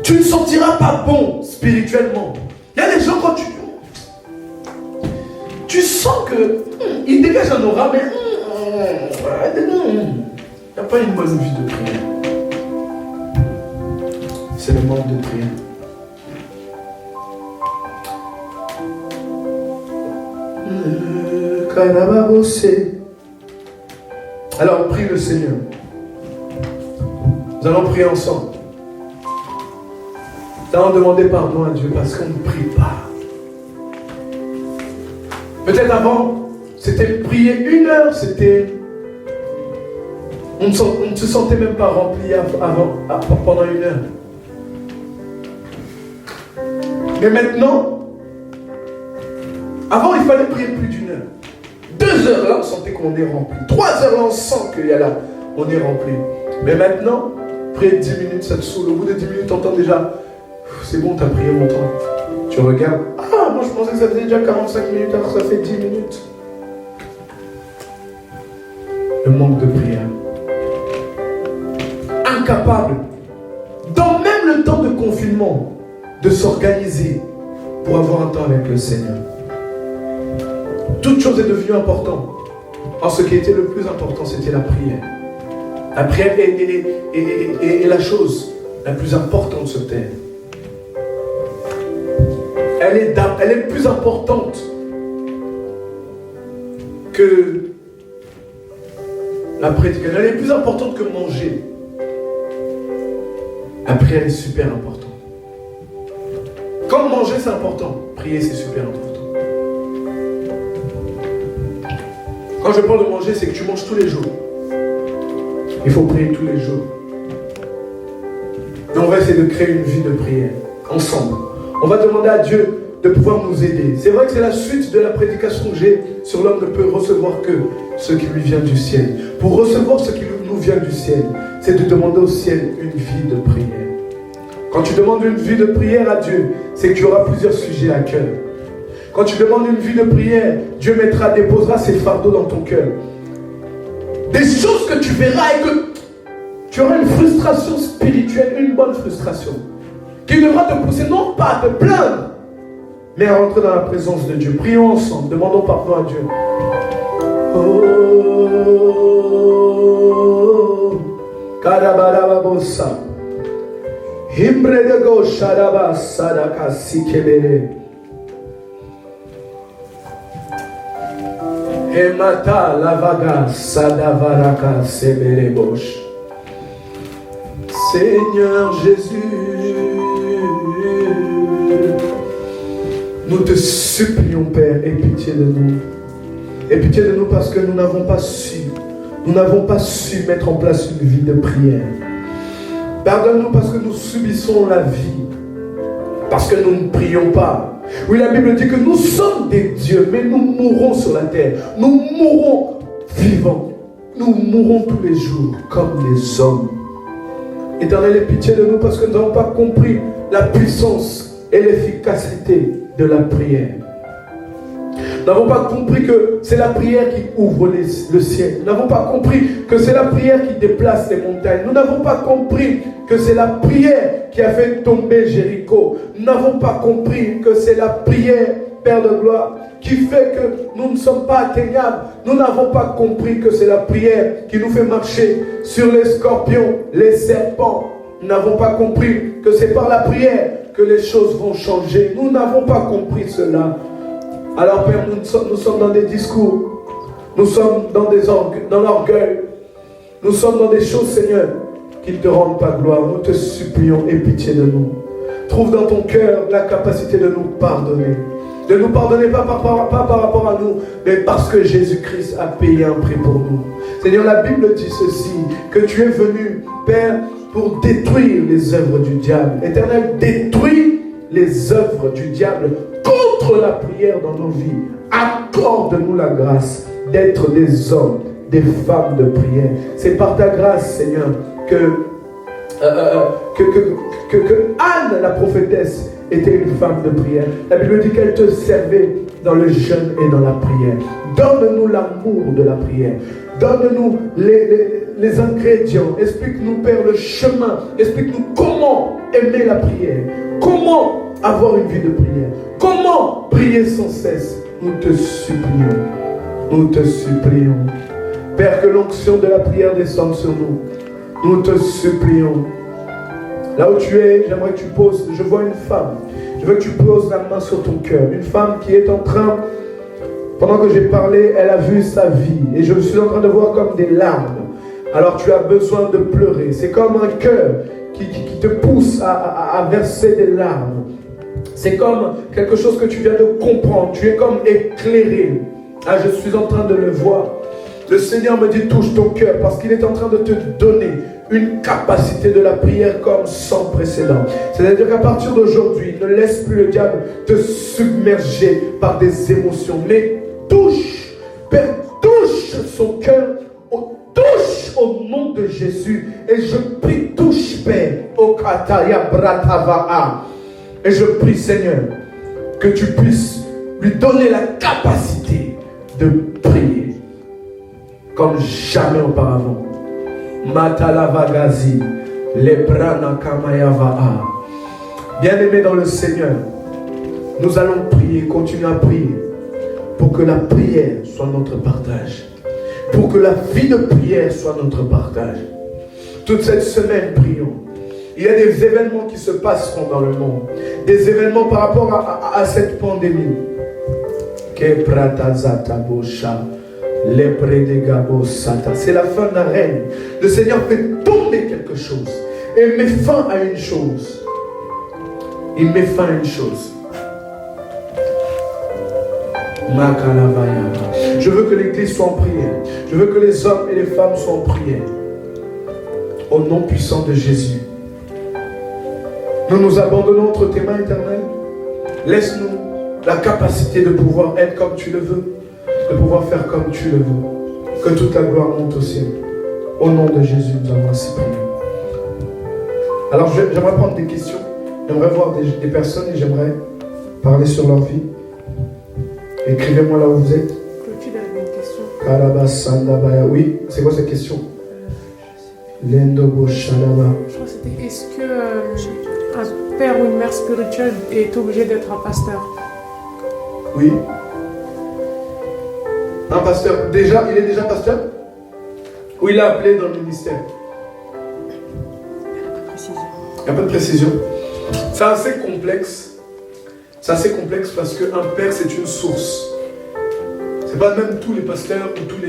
Tu ne sentiras pas bon spirituellement Il y a des gens quand tu sens qu'ils dégagent un aura, mais il n'y a pas une bonne vie de prière. C'est le manque de prière. Alors prie le Seigneur. Nous allons prier ensemble. Nous allons demander pardon à Dieu parce qu'on ne prie pas. Peut-être avant, c'était prier 1 heure, c'était... On ne se sentait même pas rempli pendant 1 heure. Mais maintenant, avant il fallait prier plus d'1 heure. 2 heures là, on sentait qu'on est rempli. 3 heures là, on sent qu'il y a là, on est rempli. Mais maintenant, prier 10 minutes, ça te saoule. Au bout de 10 minutes, tu entends déjà, c'est bon, tu as prié longtemps. Tu regardes, ah, moi je pensais que ça faisait déjà 45 minutes, alors ça fait 10 minutes. Le manque de prière. Incapable, dans même le temps de confinement, de s'organiser pour avoir un temps avec le Seigneur. Toute chose est devenue importante. Or, ce qui était le plus important, c'était la prière. La prière est la chose la plus importante sur terre. Elle est plus importante que la prédication. Elle est plus importante que manger. La prière est super importante. Comme manger c'est important, prier c'est super important. Quand je parle de manger, c'est que tu manges tous les jours. Il faut prier tous les jours. Et on va essayer de créer une vie de prière, ensemble. On va demander à Dieu de pouvoir nous aider. C'est vrai que c'est la suite de la prédication que j'ai sur l'homme ne peut recevoir que ce qui lui vient du ciel. Pour recevoir ce qui nous vient du ciel, c'est de demander au ciel une vie de prière. Quand tu demandes une vie de prière à Dieu, c'est que tu auras plusieurs sujets à cœur. Quand tu demandes une vie de prière, Dieu déposera ses fardeaux dans ton cœur. Des choses que tu verras et que tu auras une frustration spirituelle, une bonne frustration, qui devra te pousser non pas à te plaindre, mais à rentrer dans la présence de Dieu. Prions ensemble, demandons pardon à Dieu. Oh, Kadabarababosa. Himbre de Gosharaba Sadaka Sikebere. Hemata Lavaga Sadavaraka Seberebosh. Seigneur Jésus, nous te supplions, Père, aie pitié de nous. Aie pitié de nous parce que nous n'avons pas su mettre en place une vie de prière. Pardonne-nous parce que nous subissons la vie, parce que nous ne prions pas. Oui, la Bible dit que nous sommes des dieux, mais nous mourrons sur la terre. Nous mourrons vivants. Nous mourrons tous les jours comme des hommes. Éternel, aie pitié de nous parce que nous n'avons pas compris la puissance et l'efficacité de la prière. Nous n'avons pas compris que c'est la prière qui ouvre le ciel. Nous n'avons pas compris que c'est la prière qui déplace les montagnes. Nous n'avons pas compris que c'est la prière qui a fait tomber Jéricho. Nous n'avons pas compris que c'est la prière, Père de gloire, qui fait que nous ne sommes pas atteignables. Nous n'avons pas compris que c'est la prière qui nous fait marcher sur les scorpions, les serpents. Nous n'avons pas compris que c'est par la prière que les choses vont changer. Nous n'avons pas compris cela. Alors Père, nous sommes dans des discours, nous sommes dans l'orgueil, nous sommes dans des choses, Seigneur, qui ne te rendent pas gloire. Nous te supplions, aie pitié de nous. Trouve dans ton cœur la capacité de nous pardonner. De nous pardonner pas par rapport à nous, mais parce que Jésus-Christ a payé un prix pour nous. Seigneur, la Bible dit ceci, que tu es venu, Père, pour détruire les œuvres du diable. Éternel, détruis les œuvres du diable contre la prière dans nos vies. Accorde-nous la grâce d'être des hommes, des femmes de prière. C'est par ta grâce, Seigneur, que Anne, la prophétesse, était une femme de prière. La Bible dit qu'elle te servait dans le jeûne et dans la prière. Donne-nous l'amour de la prière. donne-nous les ingrédients. Explique-nous, Père, le chemin. Explique-nous comment aimer la prière. Comment avoir une vie de prière. Comment prier sans cesse. Nous te supplions. Nous te supplions. Père, que l'onction de la prière descende sur nous. Nous te supplions. Là où tu es, j'aimerais que tu poses, je vois une femme. Je veux que tu poses la main sur ton cœur. Une femme qui est en train, pendant que j'ai parlé, elle a vu sa vie. Et je suis en train de voir comme des larmes. Alors tu as besoin de pleurer. C'est comme un cœur qui te pousse à verser des larmes. C'est comme quelque chose que tu viens de comprendre. Tu es comme éclairé. Ah, je suis en train de le voir. Le Seigneur me dit, touche ton cœur, parce qu'il est en train de te donner une capacité de la prière comme sans précédent. C'est-à-dire qu'à partir d'aujourd'hui, ne laisse plus le diable te submerger par des émotions, mais touche, Père, touche son cœur, touche au nom de Jésus. Et je prie, touche, Père, au Kataya Bratava'a. Et je prie, Seigneur, que tu puisses lui donner la capacité de prier comme jamais auparavant. Matalavagazi, Lebrana Kamayava'a. Bien-aimés dans le Seigneur, nous allons prier, continuer à prier pour que la prière soit notre partage. Pour que la vie de prière soit notre partage. Toute cette semaine, prions. Il y a des événements qui se passeront dans le monde. Des événements par rapport à cette pandémie. C'est la fin d'un règne. Le Seigneur fait tomber quelque chose. Et met fin à une chose. Il met fin à une chose. Je veux que l'église soit en prière. Je veux que les hommes et les femmes soient en prière. Au nom puissant de Jésus. Nous nous abandonnons entre tes mains éternelles. Laisse-nous la capacité de pouvoir être comme tu le veux. De pouvoir faire comme tu le veux. Que toute la gloire monte au ciel. Au nom de Jésus, nous avons ainsi prié. Alors j'aimerais prendre des questions. J'aimerais voir des personnes et j'aimerais parler sur leur vie. Écrivez-moi là où vous êtes. Clotilde avait une question. Oui, c'est quoi cette question? Je crois que c'était, est-ce que un père ou une mère spirituelle est obligé d'être un pasteur? Oui. Un pasteur, il est déjà pasteur? Ou il est appelé dans le ministère? Il y a un peu de précision. C'est assez complexe. C'est assez complexe parce qu'un père, c'est une source. C'est pas même tous les pasteurs ou tous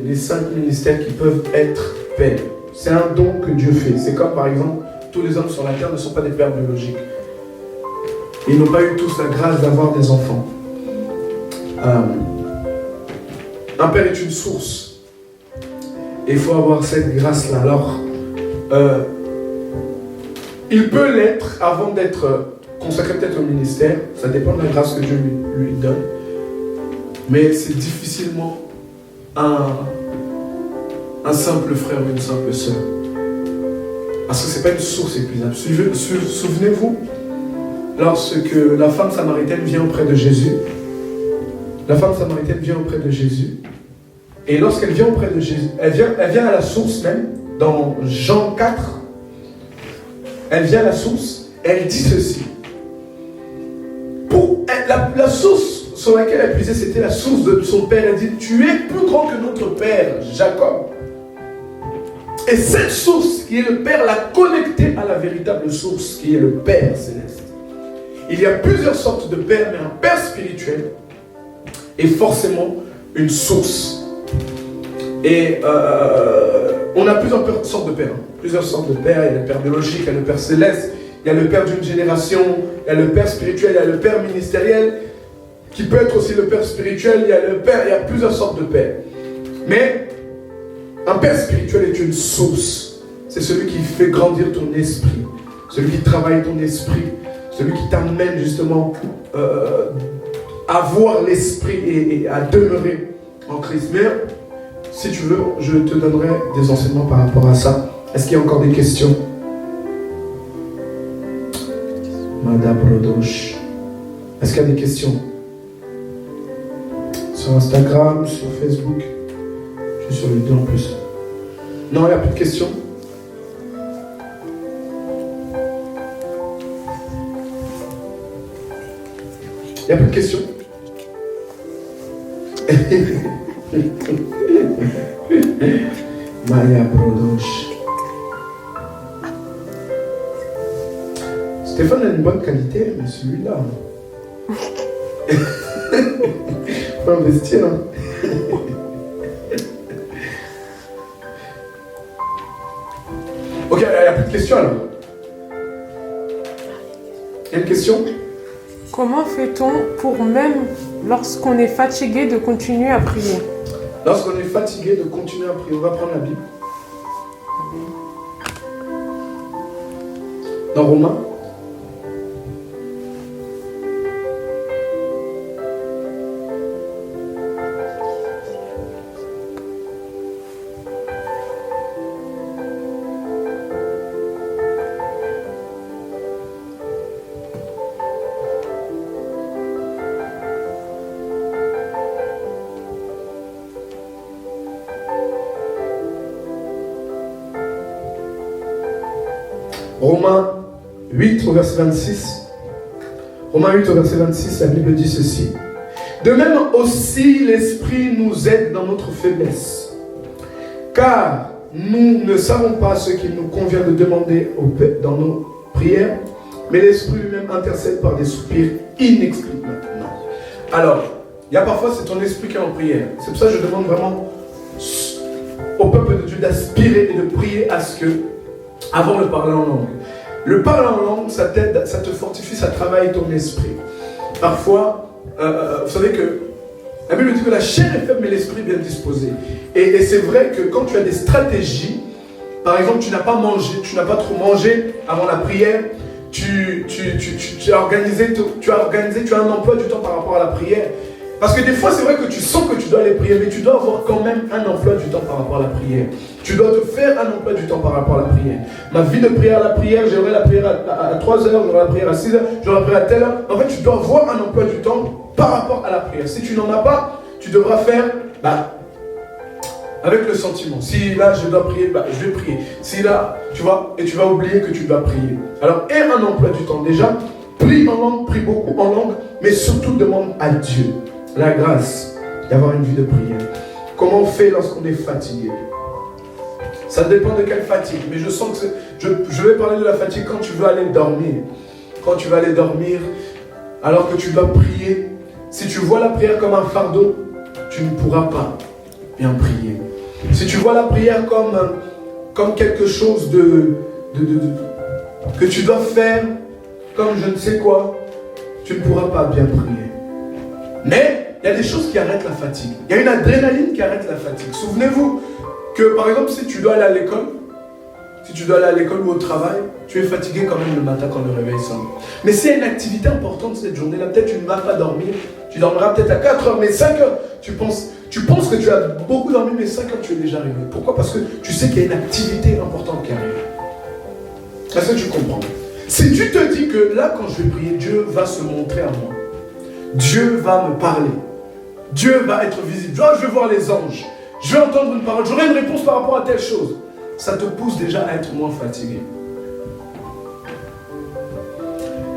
les 5 ministères qui peuvent être pères. C'est un don que Dieu fait. C'est comme par exemple, tous les hommes sur la terre ne sont pas des pères biologiques. Ils n'ont pas eu tous la grâce d'avoir des enfants. Un père est une source. Et il faut avoir cette grâce-là. Alors, il peut l'être avant d'être consacré peut-être au ministère. Ça dépend de la grâce que Dieu lui donne. Mais c'est difficilement un simple frère ou une simple sœur. Parce que ce n'est pas une source épuisable. Souvenez-vous, lorsque la femme samaritaine vient auprès de Jésus, et lorsqu'elle vient auprès de Jésus, elle vient à la source même, dans Jean 4, elle vient à la source, elle dit ceci. La source sur laquelle elle puisait, c'était la source de son père. Elle dit, tu es plus grand que notre père, Jacob. Et cette source, qui est le Père, l'a connectée à la véritable source, qui est le Père céleste. Il y a plusieurs sortes de pères, mais un père spirituel est forcément une source. Et on a plusieurs sortes de pères. Plusieurs sortes de pères. Il y a le père biologique, il y a le père céleste, il y a le père d'une génération, il y a le père spirituel, il y a le père ministériel, qui peut être aussi le père spirituel, il y a plusieurs sortes de pères. Mais un père spirituel est une source. C'est celui qui fait grandir ton esprit, celui qui travaille ton esprit, celui qui t'amène justement à voir l'esprit et à demeurer en Christ. Mais si tu veux, je te donnerai des enseignements par rapport à ça. Est-ce qu'il y a encore des questions? Madame Rodoche. Est-ce qu'il y a des questions? Sur Instagram, sur Facebook? Je suis sur les deux en plus. Non, il n'y a plus de questions. Il n'y a plus de questions. Maya Brodoche. Stéphane a une bonne qualité, mais celui-là. Faut investir. Hein. Ok, il n'y a plus de questions alors. Il y a une question? Comment fait-on pour même lorsqu'on est fatigué de continuer à prier? Lorsqu'on est fatigué de continuer à prier, on va prendre la Bible. Dans Romains. Romains 8 au verset 26. Romains 8 au verset 26, la Bible dit ceci. De même aussi l'Esprit nous aide dans notre faiblesse. Car nous ne savons pas ce qu'il nous convient de demander dans nos prières, mais l'Esprit lui-même intercède par des soupirs inexplicables. Alors, il y a parfois c'est ton esprit qui est en prière. C'est pour ça que je demande vraiment au peuple de Dieu d'aspirer et de prier à ce que avant de parler en langue. Le parler en langue, ça t'aide, ça te fortifie, ça travaille ton esprit. Parfois, vous savez que la Bible dit que la chair est faible, mais l'esprit est bien disposé. Et c'est vrai que quand tu as des stratégies, par exemple, tu n'as pas mangé, tu n'as pas trop mangé avant la prière, tu as organisé, tu as un emploi du temps par rapport à la prière. Parce que des fois, c'est vrai que tu sens que tu dois aller prier, mais tu dois avoir quand même un emploi du temps par rapport à la prière. Tu dois te faire un emploi du temps par rapport à la prière. Ma vie de prière à la prière, j'aurai la prière à 3 heures, j'aurai la prière à 6 heures, j'aurai la prière à telle heure. En fait, tu dois avoir un emploi du temps par rapport à la prière. Si tu n'en as pas, tu devras faire avec le sentiment. Si là, je dois prier, je vais prier. Si là, tu vois, et tu vas oublier que tu dois prier. Alors, aie un emploi du temps. Déjà, prie en langue, prie beaucoup en langue, mais surtout demande à Dieu la grâce d'avoir une vie de prière. Comment on fait lorsqu'on est fatigué? Ça dépend de quelle fatigue. Mais je sens que je vais parler de la fatigue quand tu veux aller dormir. Quand tu vas aller dormir, alors que tu dois prier. Si tu vois la prière comme un fardeau, tu ne pourras pas bien prier. Si tu vois la prière comme quelque chose que tu dois faire, comme je ne sais quoi, tu ne pourras pas bien prier. Mais il y a des choses qui arrêtent la fatigue. Il y a une adrénaline qui arrête la fatigue. Souvenez-vous que, par exemple, si tu dois aller à l'école, ou au travail, tu es fatigué quand même le matin quand le réveil sonne. Mais s'il y a une activité importante cette journée-là, peut-être tu ne vas pas dormir, tu dormiras peut-être à 4 heures, mais 5 heures, tu penses que tu as beaucoup dormi, mais 5 heures, tu es déjà arrivé. Pourquoi? Parce que tu sais qu'il y a une activité importante qui arrive. Est-ce que tu comprends? Si tu te dis que là, quand je vais prier, Dieu va se montrer à moi. Dieu va me parler. Dieu va être visible. Je vais voir les anges. Je vais entendre une parole. J'aurai une réponse par rapport à telle chose. Ça te pousse déjà à être moins fatigué.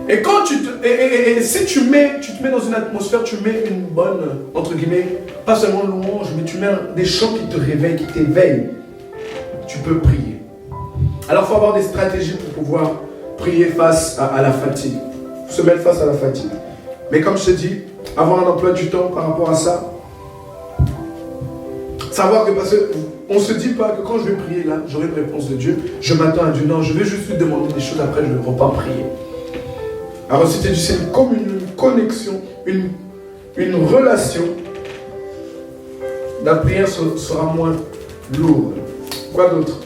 Et quand si tu te mets dans une atmosphère, tu mets une bonne, entre guillemets, pas seulement louange, mais tu mets des chants qui te réveillent, qui t'éveillent. Tu peux prier. Alors il faut avoir des stratégies pour pouvoir prier face à la fatigue. Se mettre face à la fatigue. Mais comme je te dis, avoir un emploi du temps par rapport à ça, savoir que parce qu'on ne se dit pas que quand je vais prier là, j'aurai une réponse de Dieu, je m'attends à Dieu. Non, je vais juste lui demander des choses, après je ne vais pas prier. Alors si tu dis c'est une connexion, une relation, la prière sera moins lourde. Quoi d'autre?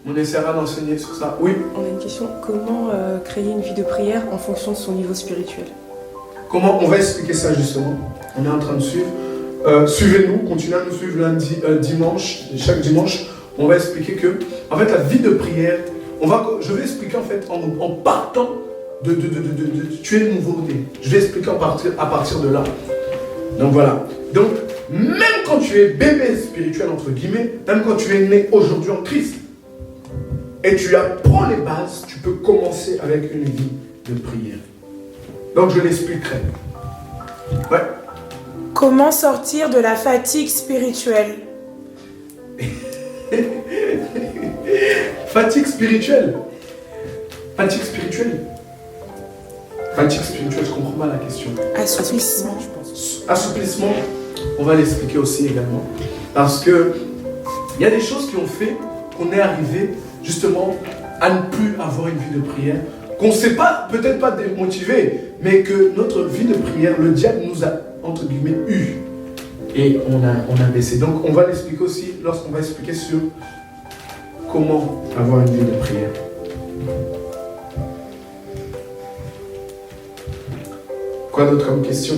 On essaiera d'enseigner sur ça. Oui. On a une question. Comment créer une vie de prière en fonction de son niveau spirituel? Comment? On va expliquer ça justement. On est en train de suivre. Suivez-nous, continuez à nous suivre lundi, dimanche, chaque dimanche. On va expliquer que, en fait, la vie de prière, je vais expliquer en fait en partant de tu es nouveau-né. Je vais expliquer à partir de là. Donc voilà. Donc même quand tu es bébé spirituel, entre guillemets, même quand tu es né aujourd'hui en Christ, et tu apprends les bases, tu peux commencer avec une vie de prière. Donc je l'expliquerai. Ouais. Comment sortir de la fatigue spirituelle? Fatigue spirituelle. Fatigue spirituelle. Fatigue spirituelle, je comprends pas la question. Assouplissement, je pense. Assouplissement, on va l'expliquer aussi également. Parce que il y a des choses qui ont fait qu'on est arrivé justement à ne plus avoir une vie de prière. Qu'on ne s'est pas, peut-être pas démotivé, mais que notre vie de prière, le diable nous a, entre guillemets, eu. Et on a baissé. Donc on va l'expliquer aussi lorsqu'on va expliquer sur comment avoir une vie de prière. Quoi d'autre comme question?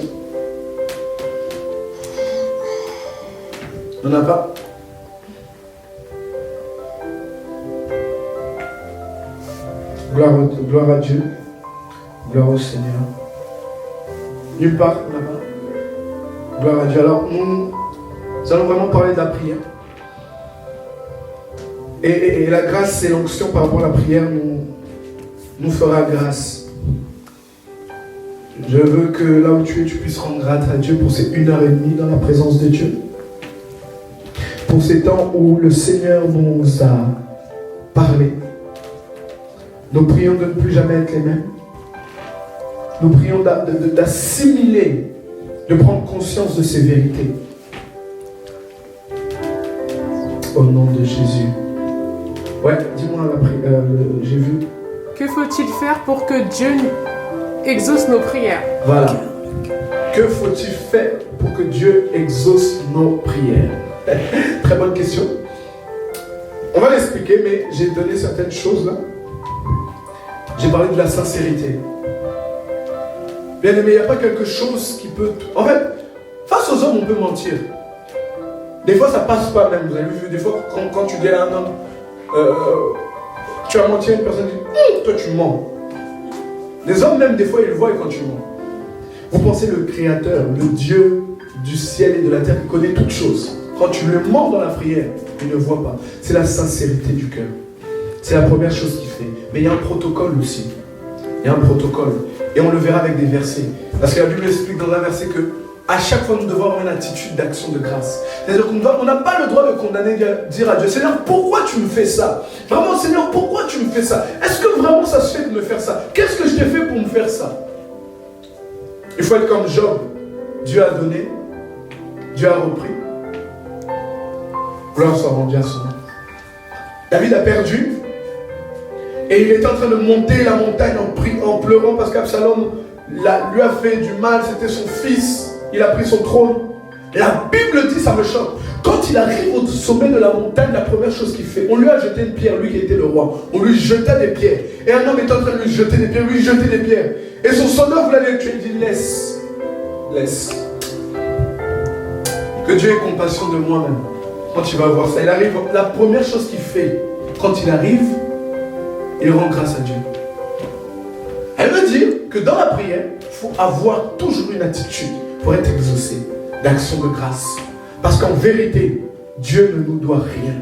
Il n'y en a pas? Gloire à Dieu. Gloire au Seigneur. Nulle part, on n'a pas. Gloire à Dieu. Alors, nous allons vraiment parler de la prière. Et la grâce, c'est l'onction par rapport à la prière, nous fera grâce. Je veux que là où tu es, tu puisses rendre grâce à Dieu pour ces 1h30 dans la présence de Dieu. Pour ces temps où le Seigneur nous a parlé. Nous prions de ne plus jamais être les mêmes. Nous prions d'assimiler, de prendre conscience de ces vérités. Au nom de Jésus. Ouais, dis-moi, j'ai vu. Que faut-il faire pour que Dieu exauce nos prières? Voilà. Que faut-il faire pour que Dieu exauce nos prières? Très bonne question. On va l'expliquer, mais j'ai donné certaines choses là. J'ai parlé de la sincérité. Bien aimé, il n'y a pas quelque chose qui peut... En fait, face aux hommes, on peut mentir. Des fois, ça passe pas même. Vous avez vu, des fois, quand tu dis à un homme, tu as menti à une personne, dit, toi tu mens. Les hommes, même, des fois, ils le voient quand tu mens. Vous pensez le Créateur, le Dieu du ciel et de la terre, qui connaît toutes choses. Quand tu le mens dans la prière, il ne voit pas. C'est la sincérité du cœur. C'est la première chose qu'il fait. Mais il y a un protocole aussi. Il y a un protocole. Et on le verra avec des versets. Parce que la Bible explique dans un verset que à chaque fois, nous devons avoir une attitude d'action de grâce. C'est-à-dire qu'on n'a pas le droit de condamner, dire à Dieu, Seigneur, pourquoi tu me fais ça? Vraiment, Seigneur, pourquoi tu me fais ça? Est-ce que vraiment ça se fait de me faire ça? Qu'est-ce que je t'ai fait pour me faire ça? Il faut être comme Job. Dieu a donné, Dieu a repris. Gloire soit rendue à son nom. David a perdu. Et il était en train de monter la montagne en pleurant parce qu'Absalom lui a fait du mal, c'était son fils. Il a pris son trône. La Bible dit, ça me choque. Quand il arrive au sommet de la montagne, la première chose qu'il fait, on lui a jeté une pierre, lui qui était le roi. On lui jetait des pierres. Et un homme est en train de lui jeter des pierres, lui jeter des pierres. Et son sonneur voulait aller le tuer, il dit, laisse. Laisse. Que Dieu ait compassion de moi-même. Quand il va voir ça, il arrive, la première chose qu'il fait, quand il arrive, il rend grâce à Dieu. Elle veut dire que dans la prière, il faut avoir toujours une attitude pour être exaucé d'action de grâce. Parce qu'en vérité, Dieu ne nous doit rien.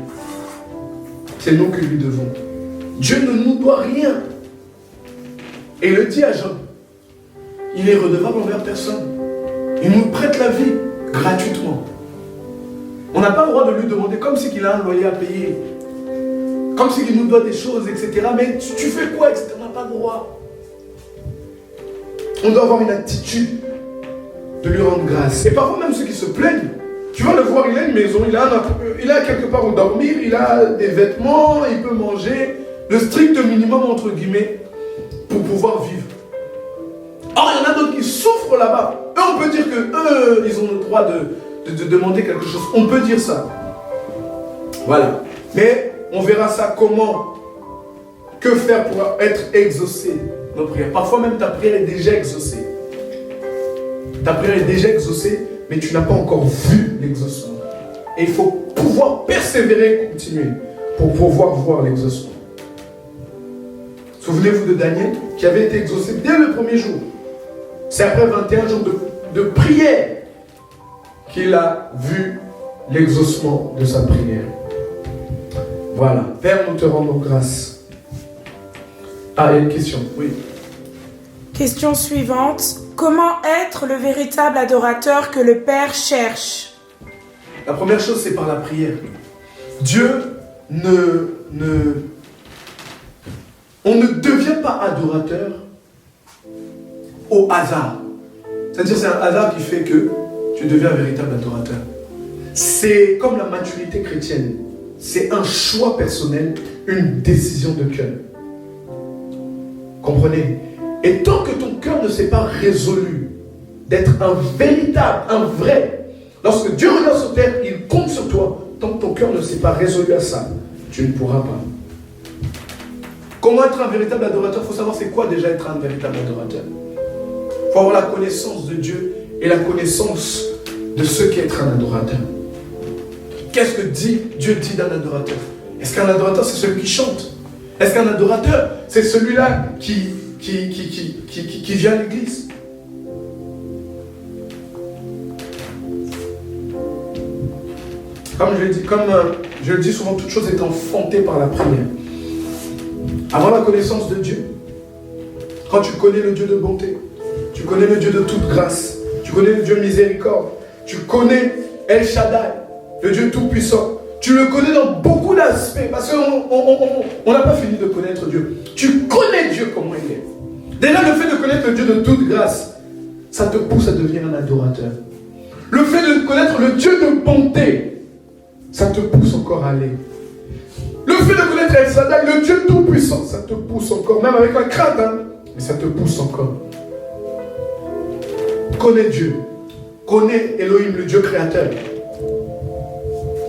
C'est nous que lui devons. Dieu ne nous doit rien. Et il le dit à Job. Il est redevable envers personne. Il nous prête la vie gratuitement. On n'a pas le droit de lui demander comme si qu'il a un loyer à payer. Comme si qu'il nous doit des choses, etc. Mais tu fais quoi, etc. On n'a pas le droit. On doit avoir une attitude de lui rendre grâce. Et parfois même ceux qui se plaignent, tu vas le voir, il a une maison, il a quelque part où dormir, il a des vêtements, il peut manger, le strict minimum entre guillemets, pour pouvoir vivre. Or, il y en a d'autres qui souffrent là-bas. Eux, on peut dire que ils ont le droit de demander quelque chose. On peut dire ça. Voilà. Mais on verra ça comment. Que faire pour être exaucé nos prières. Parfois même ta prière est déjà exaucée. Ta prière est déjà exaucée, mais tu n'as pas encore vu l'exaucement. Et il faut pouvoir persévérer et continuer pour pouvoir voir l'exaucement. Souvenez-vous de Daniel qui avait été exaucé dès le premier jour. C'est après 21 jours de prière qu'il a vu l'exaucement de sa prière. Voilà. Père, nous te rendons grâce. Ah, il y a une question. Oui. Question suivante. Comment être le véritable adorateur que le Père cherche? La première chose, c'est par la prière. Dieu on ne devient pas adorateur au hasard. C'est-à-dire, c'est un hasard qui fait que tu deviens un véritable adorateur. C'est comme la maturité chrétienne. C'est un choix personnel, une décision de cœur. Comprenez? Et tant que ton cœur ne s'est pas résolu d'être un véritable, un vrai, lorsque Dieu regarde sur terre, il compte sur toi. Tant que ton cœur ne s'est pas résolu à ça, tu ne pourras pas. Comment être un véritable adorateur? Il faut savoir c'est quoi déjà être un véritable adorateur. Il faut avoir la connaissance de Dieu et la connaissance de ce qu'est être un adorateur. Qu'est-ce que Dieu dit d'un adorateur? Est-ce qu'un adorateur c'est celui qui chante? Est-ce qu'un adorateur c'est celui-là qui vient à l'église? Comme je le dis souvent, toute chose est enfantée par la prière. Avoir la connaissance de Dieu. Quand tu connais le Dieu de bonté, tu connais le Dieu de toute grâce, tu connais le Dieu miséricorde, tu connais El Shaddai, le Dieu tout-puissant. Tu le connais dans beaucoup d'aspects, parce qu'on n'a pas fini de connaître Dieu. Tu connais Dieu comment il est. Déjà, le fait de connaître le Dieu de toute grâce, ça te pousse à devenir un adorateur. Le fait de connaître le Dieu de bonté, ça te pousse encore à aller. Le fait de connaître El Shaddai, le Dieu tout-puissant, ça te pousse encore, même avec la crainte, mais ça te pousse encore. Connais Dieu. Connais Elohim, le Dieu créateur.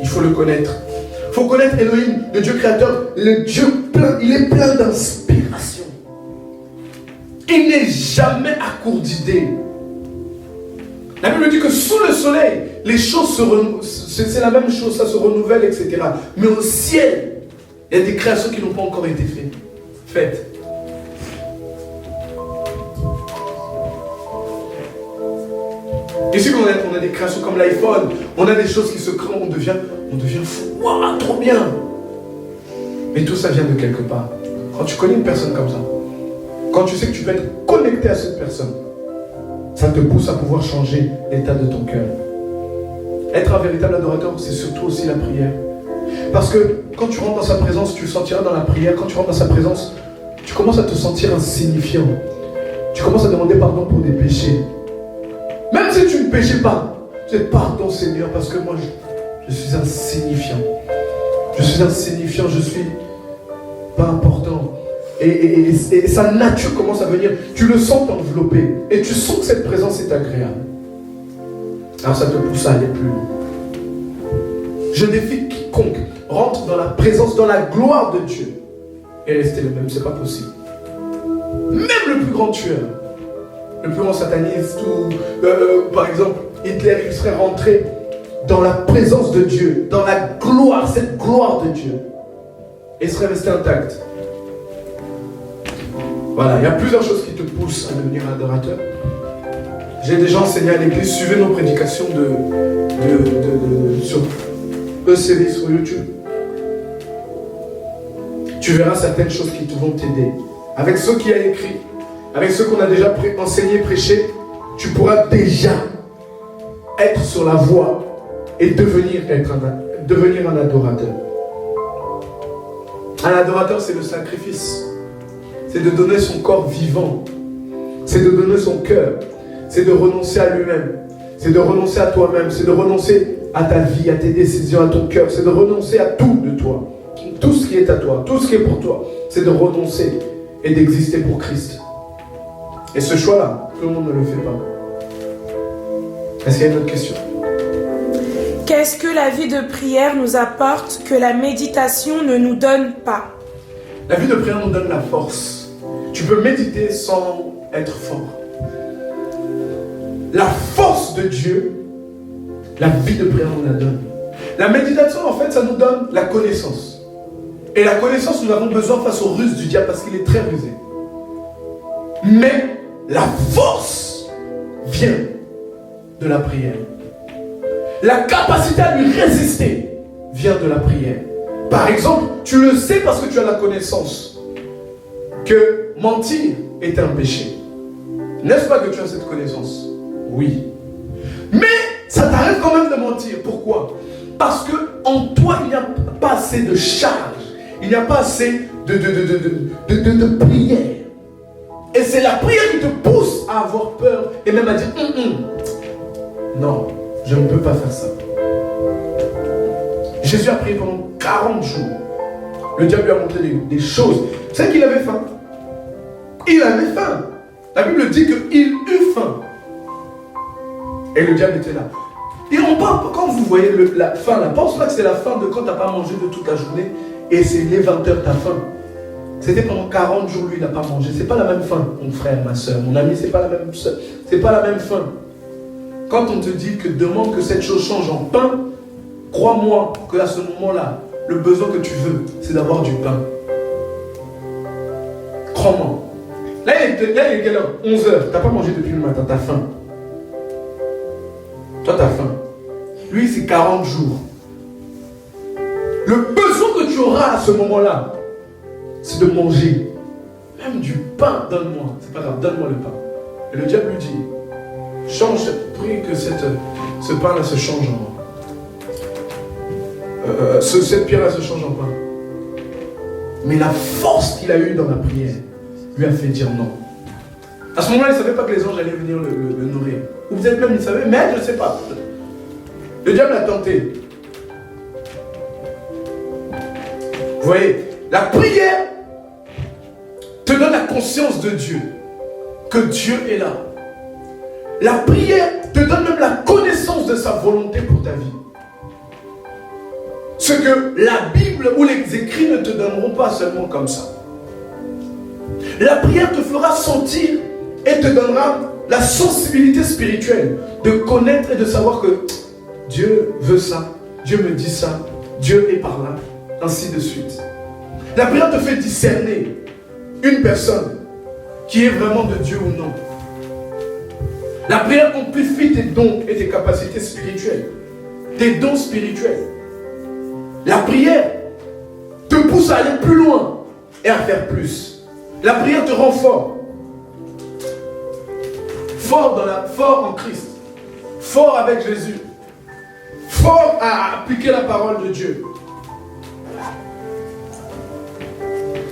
Il faut le connaître. Il faut connaître Elohim, le Dieu créateur, le Dieu plein, il est plein d'inspiration. Il n'est jamais à court d'idées. La Bible dit que sous le soleil, les choses c'est la même chose, ça se renouvelle, etc. Mais au ciel, il y a des créations qui n'ont pas encore été faites. Ici, on a des créations comme l'iPhone, on a des choses qui se créent, on devient fou. Waouh, trop bien! Mais tout ça vient de quelque part. Quand tu connais une personne comme ça, quand tu sais que tu peux être connecté à cette personne, ça te pousse à pouvoir changer l'état de ton cœur. Être un véritable adorateur, c'est surtout aussi la prière. Parce que quand tu rentres dans sa présence, tu le sentiras dans la prière. Quand tu rentres dans sa présence, tu commences à te sentir insignifiant. Tu commences à demander pardon pour des péchés. Même si tu ne péchais pas, tu dis pardon Seigneur, parce que moi je suis insignifiant. Je suis insignifiant, je suis pas important. Et sa nature commence à venir. Tu le sens t'envelopper. Et tu sens que cette présence est agréable. Alors ça te pousse à aller plus loin. Je défie quiconque rentre dans la présence, dans la gloire de Dieu et rester le même. C'est pas possible. Même le plus grand tueur, le plus grand sataniste ou par exemple Hitler, il serait rentré dans la présence de Dieu, dans la gloire, cette gloire de Dieu, et serait resté intact. Voilà, il y a plusieurs choses qui te poussent à devenir adorateur. J'ai déjà enseigné à l'église, suivez nos prédications sur ECV, sur YouTube. Tu verras certaines choses qui vont t'aider. Avec ceux qui a écrit, avec ceux qu'on a déjà enseigné, prêché, tu pourras déjà être sur la voie et devenir un adorateur. Un adorateur, c'est le sacrifice. C'est de donner son corps vivant. C'est de donner son cœur. C'est de renoncer à lui-même. C'est de renoncer à toi-même. C'est de renoncer à ta vie, à tes décisions, à ton cœur. C'est de renoncer à tout de toi. Tout ce qui est à toi, tout ce qui est pour toi. C'est de renoncer et d'exister pour Christ. Et ce choix-là, tout le monde ne le fait pas. Est-ce qu'il y a une autre question? Qu'est-ce que la vie de prière nous apporte que la méditation ne nous donne pas? La vie de prière nous donne la force. Tu peux méditer sans être fort. La force de Dieu, la vie de prière nous la donne. La méditation, en fait, ça nous donne la connaissance. Et la connaissance, nous avons besoin face aux ruses du diable parce qu'il est très rusé. Mais la force vient de la prière. La capacité à lui résister vient de la prière. Par exemple, tu le sais parce que tu as la connaissance que mentir est un péché. N'est-ce pas que tu as cette connaissance? Oui. Mais ça t'arrête quand même de mentir. Pourquoi? Parce que en toi, il n'y a pas assez de charge. Il n'y a pas assez de prière. Et c'est la prière qui te pousse à avoir peur et même à dire non, je ne peux pas faire ça. Jésus a prié pendant 40 jours. Le diable lui a montré des choses. Vous savez qu'il avait faim. Il avait faim. La Bible dit qu'il eut faim. Et le diable était là. Et on parle, quand vous voyez la faim, là, pense pas que c'est la faim de quand tu n'as pas mangé de toute la journée et c'est les 20 heures ta faim. C'était pendant 40 jours, lui, il n'a pas mangé. C'est pas la même faim, mon frère, ma soeur, mon ami, c'est pas la même faim. Quand on te dit que demande que cette chose change en pain, crois-moi qu'à ce moment-là, le besoin que tu veux, c'est d'avoir du pain. Crois-moi. Là, il est quelle heure? 11 heures. Tu n'as pas mangé depuis le matin, tu as faim. Toi, tu as faim. Lui, c'est 40 jours. Le besoin que tu auras à ce moment-là, c'est de manger. Même du pain, donne-moi. C'est pas grave, donne-moi le pain. Et le diable lui dit, change, prie que ce pain-là se change en... cette pierre-là se change en pain. Mais la force qu'il a eue dans la prière lui a fait dire non. À ce moment-là, il ne savait pas que les anges allaient venir le nourrir. Ou peut-être même il savait, mais je ne sais pas. Le diable l'a tenté. Vous voyez, la prière te donne la conscience de Dieu, que Dieu est là. La prière te donne même la connaissance de sa volonté pour ta vie. Ce que la Bible ou les écrits ne te donneront pas seulement comme ça. La prière te fera sentir et te donnera la sensibilité spirituelle de connaître et de savoir que Dieu veut ça, Dieu me dit ça, Dieu est par là, ainsi de suite. La prière te fait discerner une personne qui est vraiment de Dieu ou non. La prière amplifie tes dons et tes capacités spirituelles, tes dons spirituels. La prière te pousse à aller plus loin et à faire plus. La prière te rend fort. Fort en Christ. Fort avec Jésus. Fort à appliquer la parole de Dieu.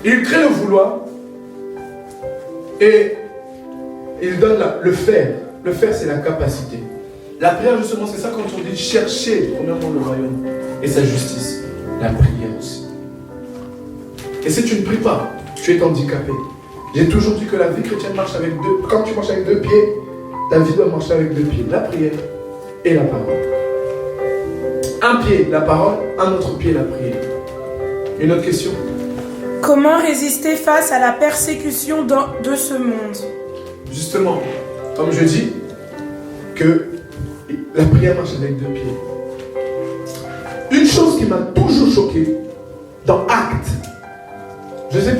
Il crée le vouloir et il donne le faire. Le faire, c'est la capacité. La prière, justement, c'est ça quand on dit chercher premièrement le royaume et sa justice. La prière aussi. Et si tu ne pries pas, tu es handicapé. J'ai toujours dit que la vie chrétienne marche avec deux. Quand tu marches avec deux pieds, ta vie doit marcher avec deux pieds. La prière et la parole. Un pied, la parole, un autre pied, la prière. Une autre question? Comment résister face à la persécution de ce monde? Justement, comme je dis, que la prière marche avec deux pieds. Une chose qui m'a toujours choqué dans Actes, je sais